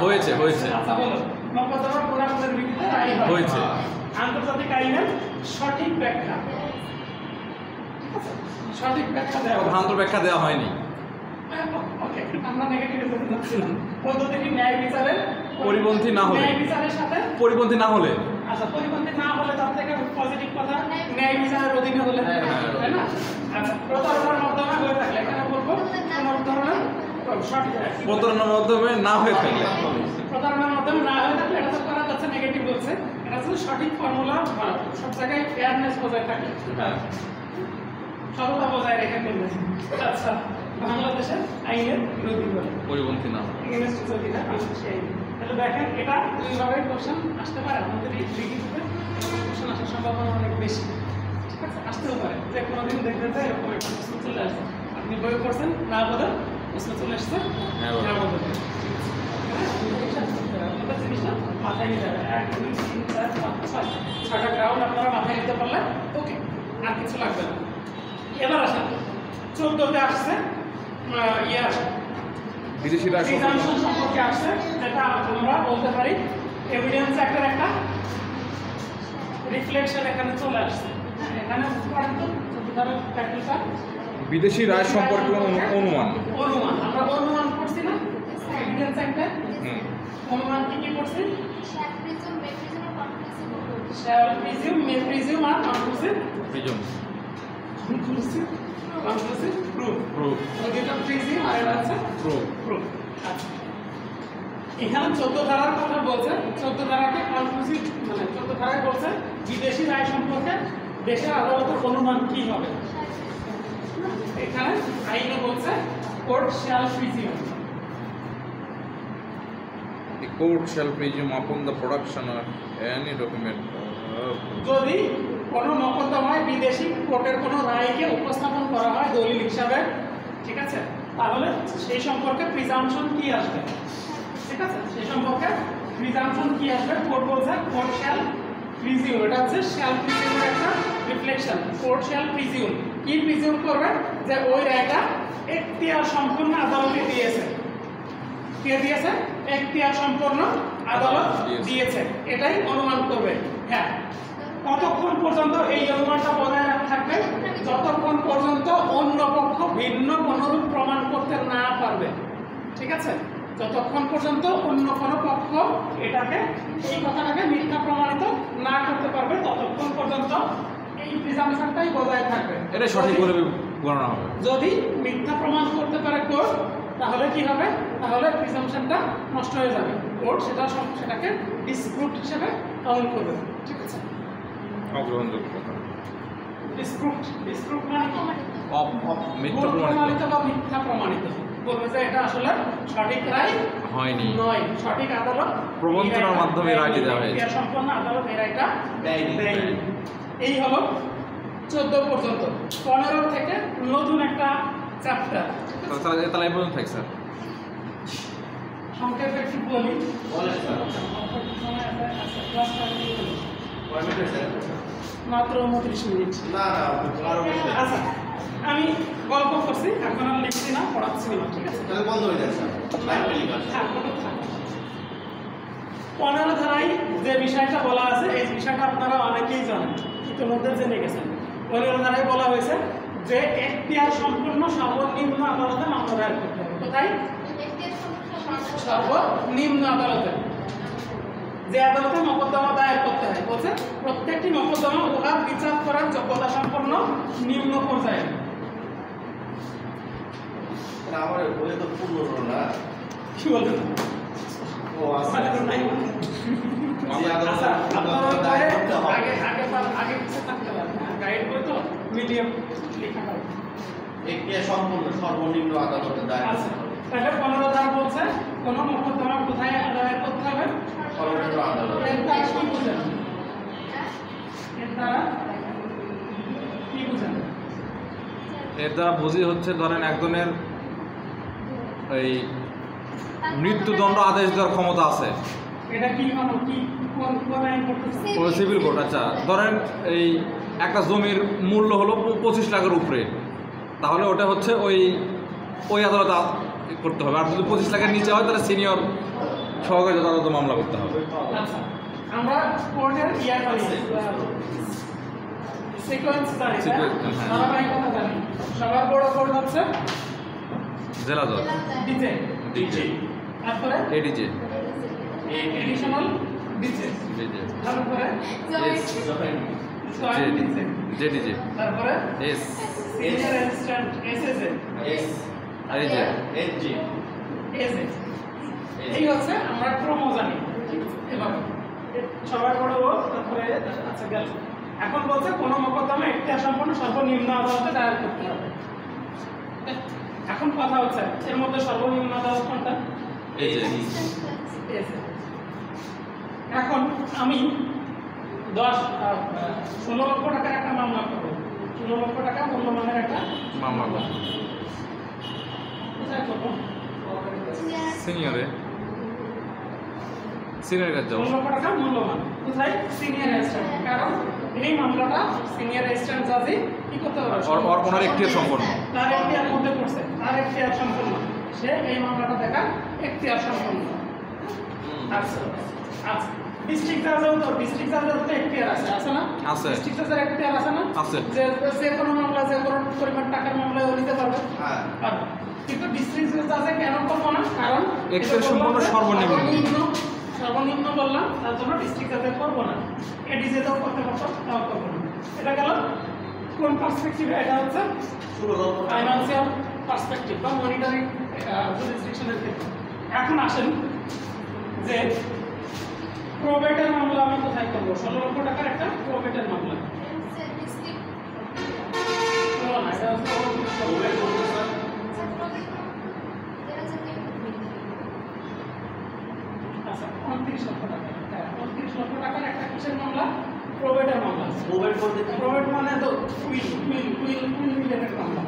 হয়েছে হয়েছে আচ্ছা বলো, মোকদ্দমার গুণাগুণের ভিত্তিতে রায় হয়েছে। আন্তর্জাতিক আইনের সঠিক ব্যাখ্যা, সঠিক ব্যাখ্যা দেওয়া, ভ্রান্ত ব্যাখ্যা দেওয়া হয়নি। ওকে, আমরা নেগেটিভে যেতে যাচ্ছি না। পদ্ধতিটি ন্যায় বিচারের পরিপন্থী না হলে, ন্যায় বিচারের সাথে পরিপন্থী না হলে, আচ্ছা পরিপন্থী না হলে তার থেকে পজিটিভ কথা ন্যায় বিচারের অধীনে হলে, তাই না? আচ্ছা, প্রতারণার মাধ্যমে হয়ে থাকলে এখানে বলবো কোনো ধরনের সঠিক, প্রতারণার মাধ্যমে না হয়ে থাকলে, প্রতারণার মাধ্যমে না হয়ে থাকলে এটা তো করা যাচ্ছে, নেগেটিভ বলছে, এটা হচ্ছে সঠিক ফর্মুলা, সব জায়গায় ফেয়ারনেস বজায় থাকে, সততা বজায় রেখে করবে। আচ্ছা, বাংলাদেশের আইনের বিরোধী বলে পরিপন্থী না তাহলে দেখেন এটা দুইভাবে কোশ্চেন আসতে পারে, আমাদের এই লিখিততে কোশ্চেন আসার সম্ভাবনা অনেক বেশি, ঠিক আছে, আসতেও পারে যে কোনোদিন দেখবেন যে এরকম একটা প্রশ্ন চলে আসছে, আপনি বই পড়ছেন না বোধ প্রশ্ন চলে আসছে, হ্যাঁ বোধ আপনাদের জিনিসটা মাথায় নিতে হবে, 1 2 3 4 5 6 6টা গ্রাউন্ড আপনারা মাথায় নিতে পারলে ওকে, আর কিছু লাগবে না। এবার আসেন 14তে আসছে বিদেশি রায় প্রিজাম্পশন সম্পর্কে আসছে, যেটা আমরা বলতে পারি এভিডেন্স অ্যাক্টের একটা রিফ্লেকশন এখানে চলে আসছে। এখানে বিদেশি রায় সম্পর্কে অনুমান, অনুমান আমরা অনুমান করছি না এভিডেন্স অ্যাক্টে, অনুমান কি করছি? shall presume, may presume আর conclusive conclusive proof, এটা presume আর এটা হচ্ছে proof। আচ্ছা, এখানে 14 ধারার কথা বলছে, 14 ধারাকে কনক্লুসিভ মানে 14 ধারায় বলছে বিদেশি রায় সম্পর্কে দেশের আদালতের অনুমান কি হবে। এখানে আইনে বলছে court shall presume, the court shall presume upon the production of any document যদি কোনো মোকদ্দমায় বিদেশি কোর্টের কোনো রায়কে উপস্থাপন করা হয় দলিল হিসাবে, ঠিক আছে, তাহলে সেই সম্পর্কে প্রিজাম্পশন কি আসবে, ঠিক আছে, সেই সম্পর্কে প্রিজাম্পশন কি আসবে? কোর্ট বলছে কোর্ট শ্যাল প্রিজিউম, এটা হচ্ছে শ্যাল প্রিজিউমের একটা রিফ্লেকশন। কোর্ট শ্যাল প্রিজিউম কি প্রিজিউম করবে? যে ওই রায়টা এখতিয়ার সম্পূর্ণ আদালতে দিয়েছে, কে দিয়েছে? এখতিয়ার সম্পূর্ণ আদালত দিয়েছে, এটাই অনুমান করবে। হ্যাঁ, কতক্ষণ পর্যন্ত এই অনুমানটা বজায় থাকবে? যতক্ষণ পর্যন্ত অন্য পক্ষ ভিন্ন কোনরূপ প্রমাণ করতে না পারবে, ঠিক আছে, যতক্ষণ পর্যন্ত অন্য কোনো পক্ষ এটাকে এই কথাটাকে মিথ্যা প্রমাণিত না করতে পারবে ততক্ষণ পর্যন্ত এই প্রিজাম্পশনটাই বজায় থাকবে। এটা সঠিক বলে গণনা হবে। যদি মিথ্যা প্রমাণ করতে পারে কোর্ট তাহলে কি হবে? তাহলে প্রিজাম্পশনটা নষ্ট হয়ে যাবে, কোর্ট সেটাকে ডিসপ্রুভ হিসেবে কাউন্ট করবে, ঠিক আছে, অগ্রহণযোগ্য কথা, ডিসপ্রুভ মানে মিথ্যা প্রমাণিত বা মিথ্যা প্রমাণিত, বলবে যে এটা আসলে সঠিক রায় হয়নি, নয়, সঠিক আদালত প্রবঞ্চনার মাধ্যমে রায় দেওয়া হয়েছে, এর সম্পূর্ণ আদালত এই রায়টা দেয়নি। এই হলো 14 পর্যন্ত। 15 থেকে নতুন একটা চ্যাপ্টার, তাহলে এই পর্যন্ত থাক স্যার। সংক্ষেপে একটু বলি, বলেন স্যার। কয় মিনিট স্যার? মাত্র 29 মিনিট। না না, আরো বেশি। আচ্ছা, আমি গল্প করছি, এখন আর লিখছি না, পড়াচ্ছি না, ঠিক আছে, তাহলে বন্ধ হয়ে যায় স্যার, লাইভ টেলিকাস্ট। 15 ধারায় যে বিষয়টা বলা আছে এই বিষয়টা আপনারা অনেকেই জানেন, ইতিমধ্যে জেনে গেছেন। 15 ধারায় বলা হয়েছে যে এখতিয়ার সম্পূর্ণ সর্বনিম্ন আদালতে মামলা দায়ের করতে হবে। কোথায়? সর্বনিম্ন আদালতে। যে আদালতে মোকদ্দমা দায়ের করতে হয় বলছে প্রত্যেকটি মোকদ্দমা উহার বিচার করার যোগ্যতা সম্পন্ন নিম্ন পর্যায়ে। আমার বলে তো পূর্ণ হলো না। কি বলছেন? ও আচ্ছা আচ্ছা, আগে কিছু থাকতে পারে গাইড বই তো মিডিয়াম লেখা হয়। একটি সম্পূর্ণ সর্বনিম্ন আদালতের দায় আচ্ছা, তাহলে 15 ধারা বলছে কোন মোকদ্দমা কোথায় দায়ের করতে হবে? সর্বনিম্ন আদালত। এর দ্বারা কি বুঝেন? এর দ্বারা কি বুঝেন? এর দ্বারা বুঝি হচ্ছে ধরেন একজনের এই মৃত্যুদণ্ড আদেশ দেওয়ার ক্ষমতা আছে এটা কি মানে কি কোন আইন করতেছে? ও সিভিল কোর্ট। আচ্ছা ধরেন এই একটা জমির মূল্য হলো 25 লাখের উপরে, তাহলে ওটা হচ্ছে ওই আদালতে করতে হবে। আর যদি 25 লাখের নিচে হয় তাহলে সিনিয়র সহকারী আদালতে মামলা করতে হবে। আচ্ছা, আমরা কোর্টের ইয়া জানি সিকোয়েন্স জানি, হ্যাঁ। ধারাবাহিকতা জানি। সবার বড় কোর্ট হচ্ছে জেলা জজ, ডিজে, ডিজি তারপরে এডিজে, এডিশনাল ডিজে, ডিজে, তারপরে জয়েন্ট ডিজে, জেডিজে, তারপরে S, senior assistant SSA, S IJ, SG SA. এই হচ্ছে আমরা ক্রম জানি। এভাবে সবার বড় ও তারপরে আচ্ছা গেল। এখন বলছে কোন মোকদ্দমা এখতিয়ার সম্পন্ন সর্বনিম্ন আদালতে দায়ের করতে হবে। এখন কথা হচ্ছে এর মধ্যে সর্বনিম্ন আদালত কোনটা? SG SA. এখন আমি 16 লক্ষ টাকার একটা মামলা করব। 16 লক্ষ টাকা মূল্যমানের একটা মামলা করব। কোথায় করবো? সিনিয়রের কাছে যাবো। 16 লক্ষ টাকা মূল্যমান কোথায়? Senior assistant. কারণ এই মামলাটা সিনিয়র অ্যাসিস্ট্যান্ট জাজি কি করতে পারবে? ওনার এখতিয়ার সম্পন্ন, তার এখতিয়ার মধ্যে পড়ছে, তার এখতিয়ার সম্পন্ন, সে এই মামলাটা দেখা এখতিয়ার সম্পন্ন। আচ্ছা আচ্ছা, ডিস্ট্রিক্ট জাজেও তো এখতিয়ার আছে না? আছে। ডিস্ট্রিক্ট জাজের এখতিয়ার আছে না? আছে। যে কোনো মামলা যে কোনো পরিমাণ টাকার মামলায় ও নিতে পারবে। হ্যাঁ পারবে। কিন্তু ডিস্ট্রিক্ট জাজে কেন করবো না? কারণ এখতিয়ার সম্পন্ন সর্বনিম্ন। সর্বনিম্ন বললাম, তার জন্য ডিস্ট্রিক্ট জাজে করবো না। এডিজেতেও করতে পারতো, তাও করবো না। এটা গেল কোন পার্সপেক্টিভে? এটা হচ্ছে ফাইনান্সিয়াল পার্সপেক্টিভ বা মনিটারি জুরিসডিকশনের ক্ষেত্রে। এখন আসেন যে প্রবেটের মামলা আমি কোথায় করবো? 16 লক্ষ টাকার একটা প্রবেটের মামলা। শোনো না, এটা হচ্ছে প্রবেট বলতে স্যার আচ্ছা 29 লক্ষ টাকা। হ্যাঁ, 29 লক্ষ টাকার একটা কিসের মামলা? প্রবেটের মামলা। প্রবেট বলতে কি? প্রবেট মানে তো উইল রিলেটেড মামলা।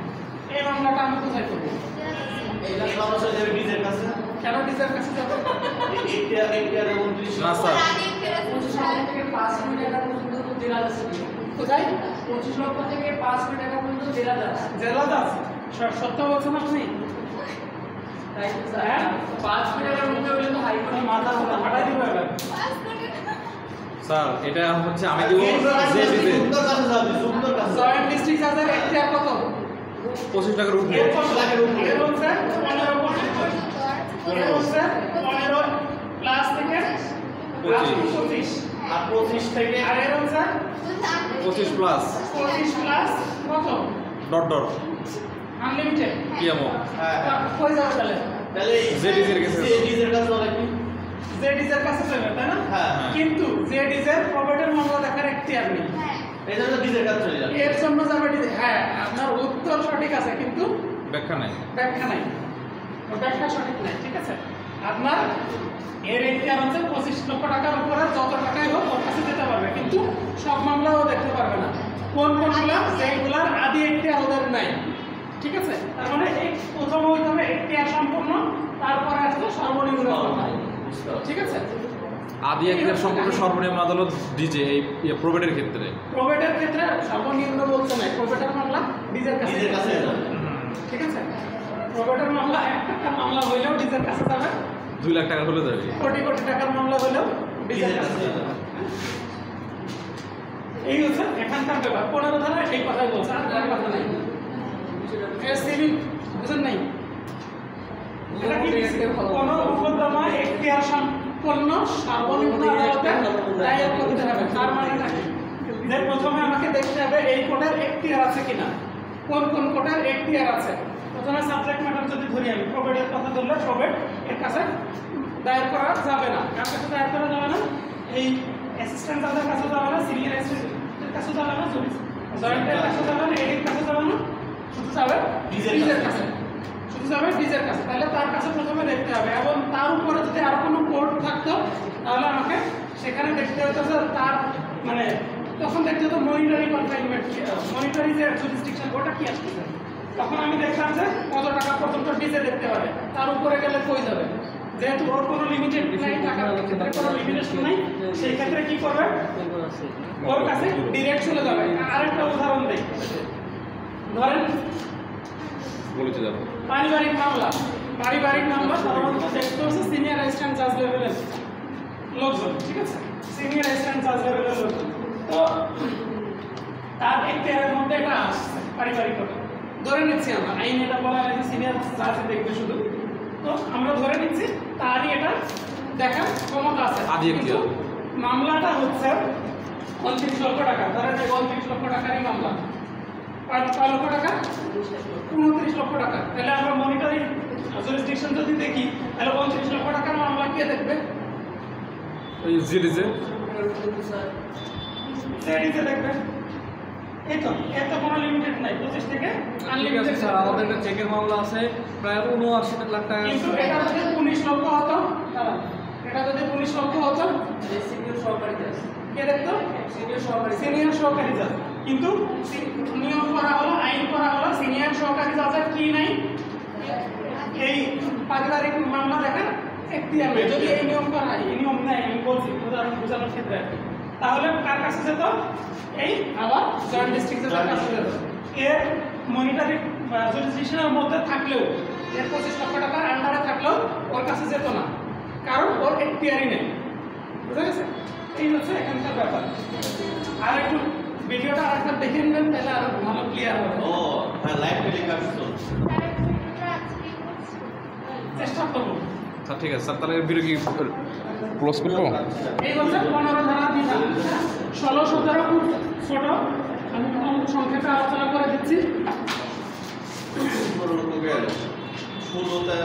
এই মামলাটা আমি কোথায় করবো? এটা সরাসরি যাবে ডিজের কাছে। কেন ডিজের কাছে যাবো? এখতিয়ার 29 না স্যার, 25 লক্ষ থেকে 5 কোটি টাকা পর্যন্ত তো জেলা আছে। কোথায়? 25 লক্ষ থেকে 5 কোটি টাকা পর্যন্ত জেলা আছে। জেলা দাস সত্য বলছেন আপনি? তাই তো স্যার, হ্যাঁ? 5 কোটি টাকার মধ্যে হলে তো হাইকোর্টে মাথা ফাটাই দিব এবার। স্যার এটা হচ্ছে আমি দিব জেডিজে সুন্দর কাছে যাবে, সুন্দর কাছে জয়েন্ট ডিস্ট্রিক্ট জাজের এখতিয়ার কত? 25 লাখের উপরে। এর কত লাখের উপরে? এর হচ্ছে 15 হচ্ছে 15 প্লাস থেকে 25 আর 25 থেকে আর এর হচ্ছে 25 প্লাস 25 প্লাস কত? Dot dot unlimited. কি এমন? হ্যাঁ কই যাবে তাহলে? তাহলে জেডিজের কাছে। ডিজের কাছে বলে কি? জেডিজের কাছে যাবে তাই না? হ্যাঁ কিন্তু জেডিজের প্রবেটের মামলা দেখার এখতিয়ার নেই। এই জন্য ডিজের কাছে চলে যাবে। এর জন্য যাবে হ্যাঁ, আপনার উত্তর সঠিক আছে কিন্তু ব্যাখ্যা নাই। ব্যাখ্যা নাই, ব্যাখ্যা সঠিক নাই। ঠিক আছে, আপনার এর এখতিয়ার হচ্ছে 25 লক্ষ টাকার উপরে যত টাকাই হোক ওর কাছে যেতে পারবে, কিন্তু সব মামলাও দেখতে পারবে না। কোনগুলা? যেগুলার আদি এখতিয়ার ওদের নাই। ঠিক আছে, তার মানে এই প্রথম হইতে হবে এখতিয়ার সম্পন্ন, তারপরে আসবে সর্বনিম্ন মামলা। ঠিক আছে, আদি এখতিয়ার সম্পর্কে সর্বনিম্ন আদালত ডিজে এই প্রবেটের ক্ষেত্রে। প্রবেটের ক্ষেত্রে সর্বনিম্ন বলতে নাই, প্রবেটের মামলা ডিজের কাছে ডিজের কাছে যাবে। ঠিক আছে, প্রবেটের মামলা 1 টাকার মামলা হইলেও ডিজের কাছে যাবে, 2 লাখ টাকা হলে যাবে। কোটি কোটি টাকার মামলা হলেও ডিজের কাছে যাবে। এই হচ্ছে এখানকার ব্যাপার। 15 ধারা এই কথাই বলছে, আর কোনো কথা নাই। সিভিল বুঝেন নাই? এটা কি? কোনো মোকদ্দমা এখতিয়ার পণ্য সর্বনিম্ন আদালতে দায়ের করতে হবে। তার মানে কি যে প্রথমে আমাকে দেখতে হবে এই কোডের এখতিয়ার আছে কিনা, কোন কোন কোডের এখতিয়ার আছে। প্রথমে সাবজেক্ট ম্যাটার যদি ধরি আমি প্রবেটের কথা ধরলে প্রবেট এর কাছে দায়ের করা যাবে না, কার কাছে দায়ের করা যাবে না, এই অ্যাসিস্ট্যান্ট জাজের কাছে যাবে না, সিনিয়র অ্যাসিস্ট্যান্টের কাছে যাবে না, জয়েন্টের কাছে যাবে না, এডির কাছে যাবে না, শুধু যাবে ডিজের কাছে, শুধু যাবে ডিজের কাছে। তাহলে তার কাছে প্রথমে দেখতে হবে, এবং তার উপরে যদি আরো কোনো কোড থাকতো তাহলে আমাকে সেখানে দেখতে হতো যে তার মানে তখন দেখতে হতো মনিটরি কনফাইনমেন্ট, মনিটরি যে জুরিসডিকশন ওটা কি আসছে। তখন আমি দেখলাম যে কত টাকা পর্যন্ত ডিজে দেখতে পারে, তার উপরে গেলে কই যাবে, যেহেতু ওর কোনো লিমিটেড নাই, টাকার ক্ষেত্রে কোনো লিমিটেশন নাই, সেই ক্ষেত্রে কি করবে ওর কাছে ডিরেক্ট চলে যাবে। আরেকটা উদাহরণ দেই, ধরেন বলেছে যাবো পারিবারিক মামলা, পারিবারিক মামলা সাধারণত দেখতে হচ্ছে সিনিয়র অ্যাসিস্ট্যান্ট জাজ লেভেলের লোকজন, ঠিক আছে, সিনিয়র অ্যাসিস্ট্যান্ট জাজ লেভেলের লোকজন। তো তার এখতিয়ারের মধ্যে এটা আসছে পারিবারিক কথা, ধরে নিচ্ছি আমরা, আইন এটা বলা হয় যে সিনিয়র জাজ দেখবে শুধু, তো আমরা ধরে নিচ্ছি তারই এটা দেখার ক্ষমতা আছে। কিন্তু মামলাটা হচ্ছে 29 লক্ষ টাকা, ধরেন 29 লক্ষ টাকারই মামলা, 5 লক্ষ টাকা 29 লক্ষ টাকা। তাহলে আমরা মনিটরি জুরিসডিকশন যদি দেখি তাহলে 29 লক্ষ টাকার মামলা কে দেখবে, এই জিডিজে জেডিতে দেখবে। এই তো এত কোনো লিমিটেড নাই, 25 থেকে ঠিক আছে আনলিমিটেড। স্যার, আমাদের একটা চেকের মামলা আছে প্রায় 79 লাখ টাকা। কিন্তু এটা যদি 19 লক্ষ হতো, এটা যদি 19 লক্ষ হতো সিনিয়র সহকারী জাজ, কে দেখতো, সিনিয়র সহকারী সিনিয়র সহকারী জাজ। কিন্তু নিয়োগ করা হলো, আইন করা হলো সিনিয়র সহকারী জাজের কি নাই, এই পারিবারিক মামলা দেখার এখতিয়ার নেই। যদি এই নিয়ম করা হয়, এই নিয়ম নেই, আমি বলছি উদাহরণ বোঝানোর ক্ষেত্রে আর কি, তাহলে কার কাছে যেত, এই আবার জয়েন্ট ডিস্ট্রিক্ট জাজের কাছে যেত। এর মনিটরি জুরিসডিকশনের মধ্যে থাকলেও, এর 25 লক্ষ টাকার আন্ডারে থাকলেও ওর কাছে যেত না, কারণ ওর এখতিয়ারই নেই। বুঝা গেছে? এই হচ্ছে এখানকার ব্যাপার। আর একটু ভিডিওটা আরেকবার দেখে নেবেন, তাহলে আরো ভালো ক্লিয়ার হবে। ও হ্যাঁ, লাইভ টেলিকাস্ট তো চেষ্টা করবো। স্যার ঠিক আছে স্যার, তাহলে ভিডিও কি ক্লোজ করবো? এই হচ্ছে 15 ধারা বিধান, 16, 17 খুব ছোট, আমি সংক্ষেপে আলোচনা করে দিচ্ছি। ষোলোতে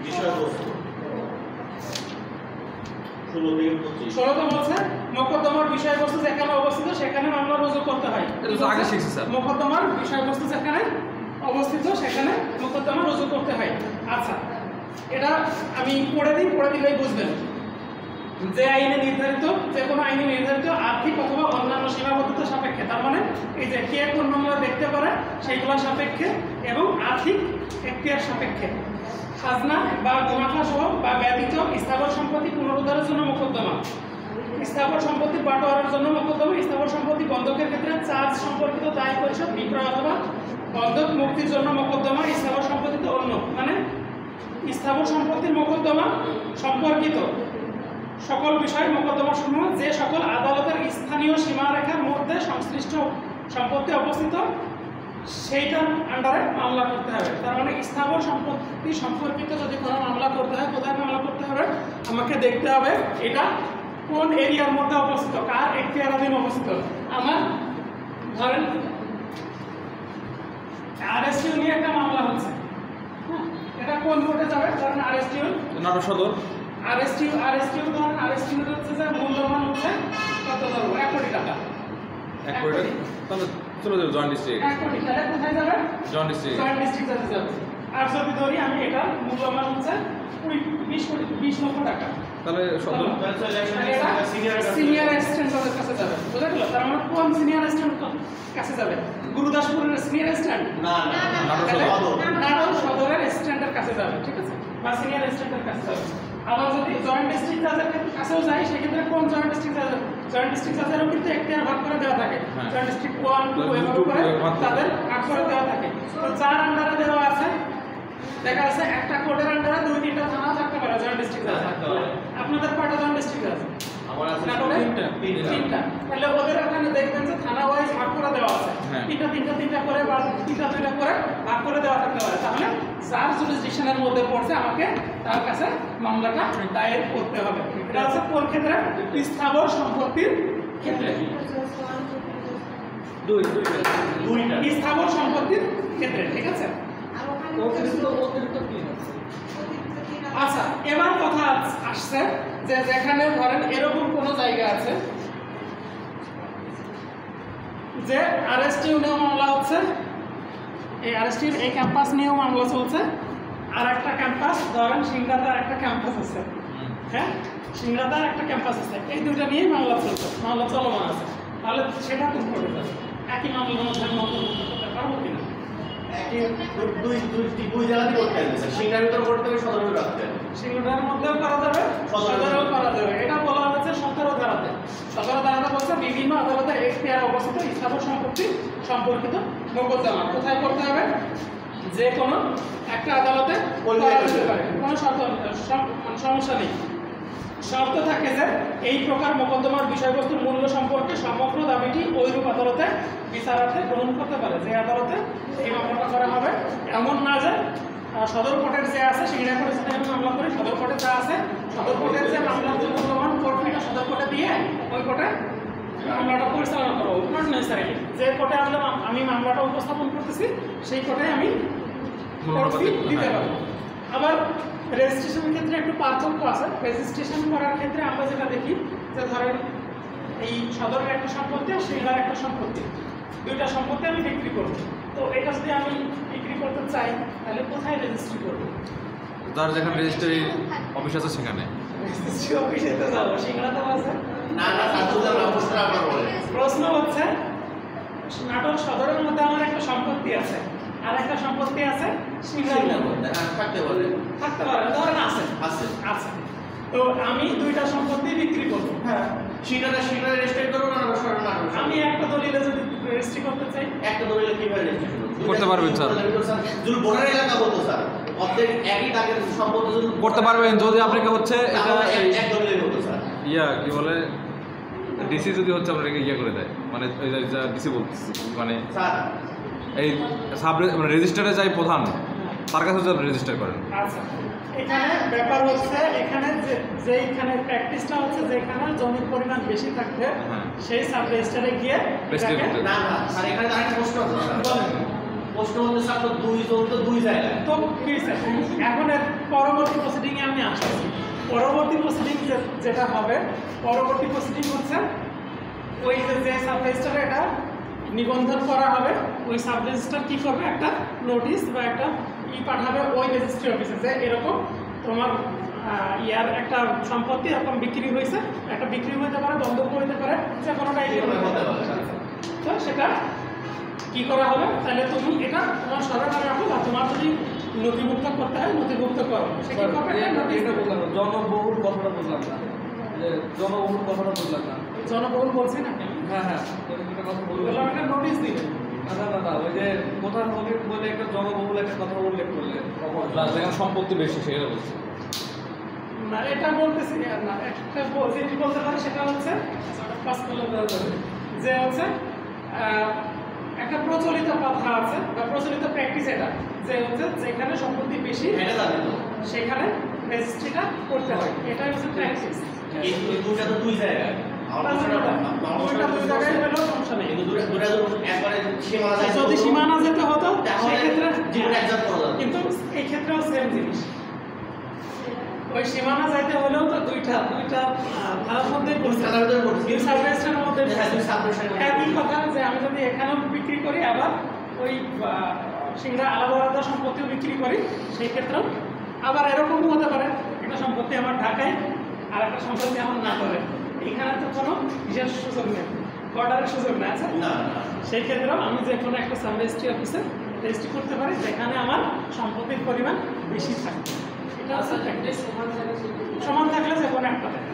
বিষয়বস্তু 16 থেকে 25 16তে বলছে মোকদ্দমার বিষয়বস্তু যেখানে অবস্থিত সেখানে মামলা রুজু করতে হয়। এটা তো আগে শিখছি স্যার। মোকদ্দমার বিষয়বস্তু যেখানে অবস্থিত সেখানে মোকদ্দমা রুজু করতে হয়। আচ্ছা, এটা আমি পড়ে দিলেই বুঝবেন। যে আইনে নির্ধারিত, যে কোনো আইনে নির্ধারিত আর্থিক অথবা অন্যান্য সীমাবদ্ধতা সাপেক্ষে, তার মানে এই যে কে কোন মামলা দেখতে পারে সেইগুলো সাপেক্ষে এবং আর্থিক এখতিয়ার সাপেক্ষে, খাজনা বা মুনাফা সহ বা ব্যতীত স্থাবর সম্পত্তি পুনরুদ্ধারের জন্য মোকদ্দমা, স্থাবর সম্পত্তি বাটোয়ারার জন্য মোকদ্দমা, স্থাবর সম্পত্তি বন্ধকের ক্ষেত্রে চার্জ সম্পর্কিত দায় পরিশোধ, বিক্রয় অথবা বন্ধক মুক্তির জন্য মোকদ্দমা, স্থাবর সম্পত্তিতে অন্য, মানে স্থাবর সম্পত্তির মোকদ্দমা সম্পর্কিত সকল বিষয় মোকদ্দমাসমূহ যে সকল আদালতের স্থানীয় সীমারেখার মধ্যে সংশ্লিষ্ট সম্পত্তি অবস্থিত সেইটার আন্ডারে মামলা করতে হবে। তার মানে স্থাবর সম্পত্তি সম্পর্কিত যদি কোনো মামলা করতে হয়, কোথায় মামলা করতে হবে আমাকে দেখতে হবে এটা কোন এরিয়ার মধ্যে অবস্থিত, কার এখতিয়ারাধীন অবস্থিত। আমার ধরেন আরএসটিউ নিয়ে একটা মামলা হচ্ছে, এটা কোন কোর্টে যাবে, ধরেন আরএসটিউ নাটোর সদর। আরএসটিউ ধরেন আরএসটিউ হচ্ছে যে মূল্যমান হচ্ছে কত, ধরো 1 কোটি টাকা, 1 কোটি, তাহলে চলে যাবে জয়েন্ট ডিস্ট্রিক্ট। 1 কোটি, তাহলে কোথায় যাবে, জয়েন্ট ডিস্ট্রিক্ট। জয়েন্ট ডিস্ট্রিক্ট জাজে যাবে। আর যদি ধরি আমি এটা মূল্যমান হচ্ছে 20 লক্ষ টাকা, তাহলে সদর সিনিয়র অ্যাসিস্ট্যান্ট জাজের কাছে যাবে। বুঝা গেল? তার মানে কোন সিনিয়র অ্যাসিস্ট্যান্ট কাছে যাবে, গুরুদাসপুরের সিনিয়র অ্যাসিস্ট্যান্ট না না নাটোর তাহলে সদর। নাটোর সদরের অ্যাসিস্ট্যান্টের কাছে যাবে, ঠিক আছে, বা সিনিয়র অ্যাসিস্ট্যান্টের কাছে যাবে। আবার যদি জয়েন্ট ডিস্ট্রিক্ট জাজের কাছেও যাই, সেক্ষেত্রে কোন জয়েন্ট ডিস্ট্রিক্ট জাজেরও কিন্তু এখতিয়ার ভাগ করে দেওয়া থাকে, হ্যাঁ। জয়েন্ট ডিস্ট্রিক্ট 1, 2 এভাবে করে তাদের ভাগ করে দেওয়া থাকে। তো যার আন্ডারে দেওয়া আছে, দেখা যাচ্ছে একটা কোর্টের আন্ডারে 2-3টা থানা থাকতে পারে জয়েন্ট ডিস্ট্রিক্ট জাজ। আপনাদের কয়টা জয়েন্ট ডিস্ট্রিক্ট জাজ? আমার আমার আছে নাটোরে তিনটা। তাহলে ওদের ওখানে দেখবেন যে থানা ওয়াইজ ভাগ করে দেওয়া আছে, হ্যাঁ। তিনটা করে বা দুইটা করে ভাগ করে দেওয়া থাকতে পারে। তাহলে যার জুরিসডিকশনের মধ্যে পড়ছে আমাকে তার কাছে মামলাটা দায়ের করতে হবে। এটা হচ্ছে কোন ক্ষেত্রে? স্থাবর সম্পত্তির ক্ষেত্রে, দুইটা স্থাবর সম্পত্তির ক্ষেত্রে, ঠিক আছে? অতিরিক্ত কি আছে? আচ্ছা, এবার কথা আসছে যে যেখানে ধরেন এরকম কোনো জায়গা আছে যে আরএসটিউ নিয়েও মামলা হচ্ছে, এই আরএসটিউর এই ক্যাম্পাস নিয়েও মামলা চলছে, আর একটা ক্যাম্পাস ধরেন সিংড়াদার একটা ক্যাম্পাস আছে, হ্যাঁ সিংড়াদার একটা ক্যাম্পাস আছে, এই দুইটা নিয়েই মামলা চলছে, মামলা চলমান আছে। তাহলে সেটা কোন কোর্টে যাবে? একই মামলার মধ্যে আমি অন্তর্ভুক্ত করতে পারবো কিনা? দুই জায়গাতে করতে হবে স্যার। সিংহার ভিতর করতে হবে, সদর রাখতে হবে। সিংড়ার মধ্যেও করা যাবে, সদরেও করা যাবে। এটা বলা হচ্ছে 17 ধারাতে। 17 ধারাতে বলছে বিভিন্ন আদালতে এখতিয়ারে অবস্থিত স্থাবর সম্পত্তি সম্পর্কিত মোকদ্দমা কোথায় করতে হবে? যে কোনো একটা আদালতে করা যেতে পারে, কোনো সমস্যা নেই। শর্ত থাকে যে এই প্রকার মোকদ্দমার বিষয়বস্তুর মূল্য সম্পর্কে সমগ্র দাবিটি ওইরূপ আদালতে বিচারার্থে গ্রহণ করতে পারে, যে আদালতে এই মামলাটা করা হবে। এমন না যে সদর কোর্টের যে আছে সিংড়া কোর্টে সেটা আমি মামলা করি, সদর কোর্টে যা আছে সদর কোর্টের যে মামলার যে মূল্যবান কোর্ট ফিটা সদর কোর্টে দিয়ে ওই কোর্টে মামলাটা পরিচালনা করবো। নট নেসেসারি যে কোর্টে আমি মামলাটা উপস্থাপন করতেছি সেই কোর্টে আমি কোর্ট ফি দিতে পারবো। আবার রেজিস্ট্রেশনের ক্ষেত্রে একটু পার্থক্য আছে। রেজিস্ট্রেশন করার ক্ষেত্রে আমরা যেটা দেখি যে ধরেন এই সদরের একটা সম্পত্তি আর সিংড়ার একটা সম্পত্তি, দুইটা সম্পত্তি আমি বিক্রি করব। তো এটা যদি আমি বিক্রি করতে চাই তাহলে কোথায় রেজিস্ট্রি করব? তার যেখানে রেজিস্ট্রি অফিস আছে সেখানে। রেজিস্ট্রি অফিসে তো যাবো, সিংড়া তো আছে না না স্যার, বুঝলাম না, প্রশ্নটা আপনার বলেন। প্রশ্ন হচ্ছে নাটোর সদরের মধ্যে আমার একটা সম্পত্তি আছে আর একটা সম্পত্তি আছে সিংড়ার মধ্যে। থাকতে পারে, থাকতে পারে, ধরেন আছে আছে আছে। তো আমি দুইটা সম্পত্তি বিক্রি করবো, হ্যাঁ সিংহাটা রেজিস্ট্রি করবো না আমি একটা দলিলে যদি রেজিস্ট্রি করতে চাই, একটা দলিলে কিভাবে রেজিস্ট্রি করবো? করতে পারবেন স্যার। যদি বোর্ডার এলাকা বলতো স্যার, অর্ধেক একই দাগের সম্পত্তি যদি করতে পারবেন যদি আপনাকে হচ্ছে এটা তাহলে এক দলিলে হতো স্যার। কি বলে ডিসি যদি হচ্ছে আপনাকে করে দেয়, মানে ডিসি বলতেছি মানে স্যার এই সাব মানে রেজিস্টারে যাই প্রধান, তার কাছে রেজিস্টার করেন। আচ্ছা এখানে ব্যাপার হচ্ছে এখানে যেখানে প্র্যাকটিসটা হচ্ছে যেখানে জমির পরিমাণ বেশি থাকবে সেই সাব রেজিস্টারে গিয়ে রেজিস্ট্রি করতে। না না স্যার, এখানে আরেকটা প্রশ্ন আছে স্যার। বলেন। প্রশ্ন হচ্ছে স্যার, তো দুই জমি তো দুই জায়গায়। তো কি স্যার, এখন এর পরবর্তী প্রসিডিং এ আমি আসছি। পরবর্তী প্রসিডিং যেটা হবে, পরবর্তী প্রসিডিং হচ্ছে ওই যে সাব রেজিস্টারে এটা নিবন্ধন করা হবে, ওই সাব রেজিস্টার কি করবে, একটা নোটিশ বা একটা পাঠাবে ওই রেজিস্ট্রি অফিসে যে এরকম তোমার ইয়ার একটা সম্পত্তি এরকম বিক্রি হয়েছে, একটা বিক্রি হতে পারে, বন্ধক হতে পারে, যে কোনোটাই হতে পারে। তো সেটা কি করা হবে, তাহলে তুমি এটা তোমার সরকার রাখো বা তোমার যদি নথিভুক্ত করতে হয় নথিভুক্ত করো। সেটা করবে এটা বললাম না, জনবহুল কথাটা বললাম না, যে জনবহুল কথাটা বললাম না। জনবহুল বলছি না, হ্যাঁ হ্যাঁ, একটা কথা বললাম। বললাম একটা নোটিশ দিবে। না, ওই যে কোথার হবে বলে একটা জনবহুল একটা কথা উল্লেখ করলে যেখানে সম্পত্তি বেশি সেটা বলছে না এটা বলতেছি না, একটা জিনিস বলতে পারে সেটা হচ্ছে যে হচ্ছে একটা প্রচলিত কথা আছে বা প্রচলিত প্র্যাকটিস এটা, যে হচ্ছে যেখানে সম্পত্তি বেশি এটা জানি তো, সেখানে রেজিস্ট্রিটা করতে হয়, এটাই হচ্ছে প্র্যাকটিস। এই দুইটা তো দুই জায়গায়। যদি সীমানা যেতে হতো সেক্ষেত্রে কিন্তু এই ক্ষেত্রেও সেম জিনিস, ওই সীমানা যাইতে হলেও তো দুইটা ধারার মধ্যে একই কথা, যে আমি যদি এখানেও বিক্রি করি আবার ওই সিংড়া আলাদা সম্পত্তিও বিক্রি করি, সেই ক্ষেত্রেও আবার এরকম হতে পারে একটা সম্পত্তি আমার ঢাকায় আর একটা সম্পত্তি আমার না করে, এখানে তো কোনো বিশেষ সুযোগ নেই, অর্ডারের সুযোগ নেই আছে না। সেই ক্ষেত্রেও আমি যে কোনো একটা সাব রেজিস্ট্রি অফিসে রেজিস্ট্রি করতে পারি যেখানে আমার সম্পত্তির পরিমাণ বেশি থাকে। এটা সমান থাকলে যে কোনো একটা থাকে,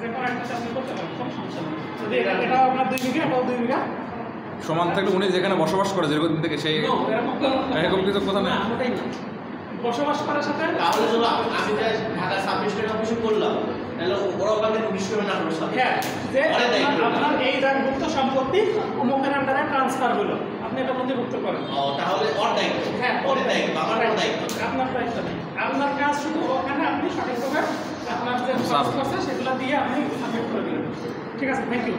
যে কোনো একটা চাকরি করতে পারেন, কোনো সমস্যা নেই। যদি এটাও আপনার 2 বিঘা এটাও 2 বিঘা সমান থাকলে উনি যেখানে বসবাস করে দীর্ঘদিন থেকে সেই এরকম কিছু কথা না, ওটাই না বসবাস করার সাথে তাহলে আমি যে ঢাকা সাব রেজিস্ট্রি অফিসে করলাম, তাহলে ওরা ওখানে নোটিশ করবে না আপনার সাথে। হ্যাঁ, যে ওরা দায়িত্ব আপনার এই দায়িত্ব সম্পত্তি অমুকের আন্ডারে ট্রান্সফার হলো, আপনি এটা নথিভুক্ত করেন। ও তাহলে ওর দায়িত্ব। হ্যাঁ, ওর দায়িত্ব, আমার কোনো দায়িত্ব না। আপনার দায়িত্ব নেই। আপনার কাজ শুধু ওখানে আপনি সঠিকভাবে আপনার যে স্যার। খরচ করছে সেগুলো দিয়ে আপনি সাবমিট করে দিলেন। ঠিক আছে, থ্যাংক ইউ।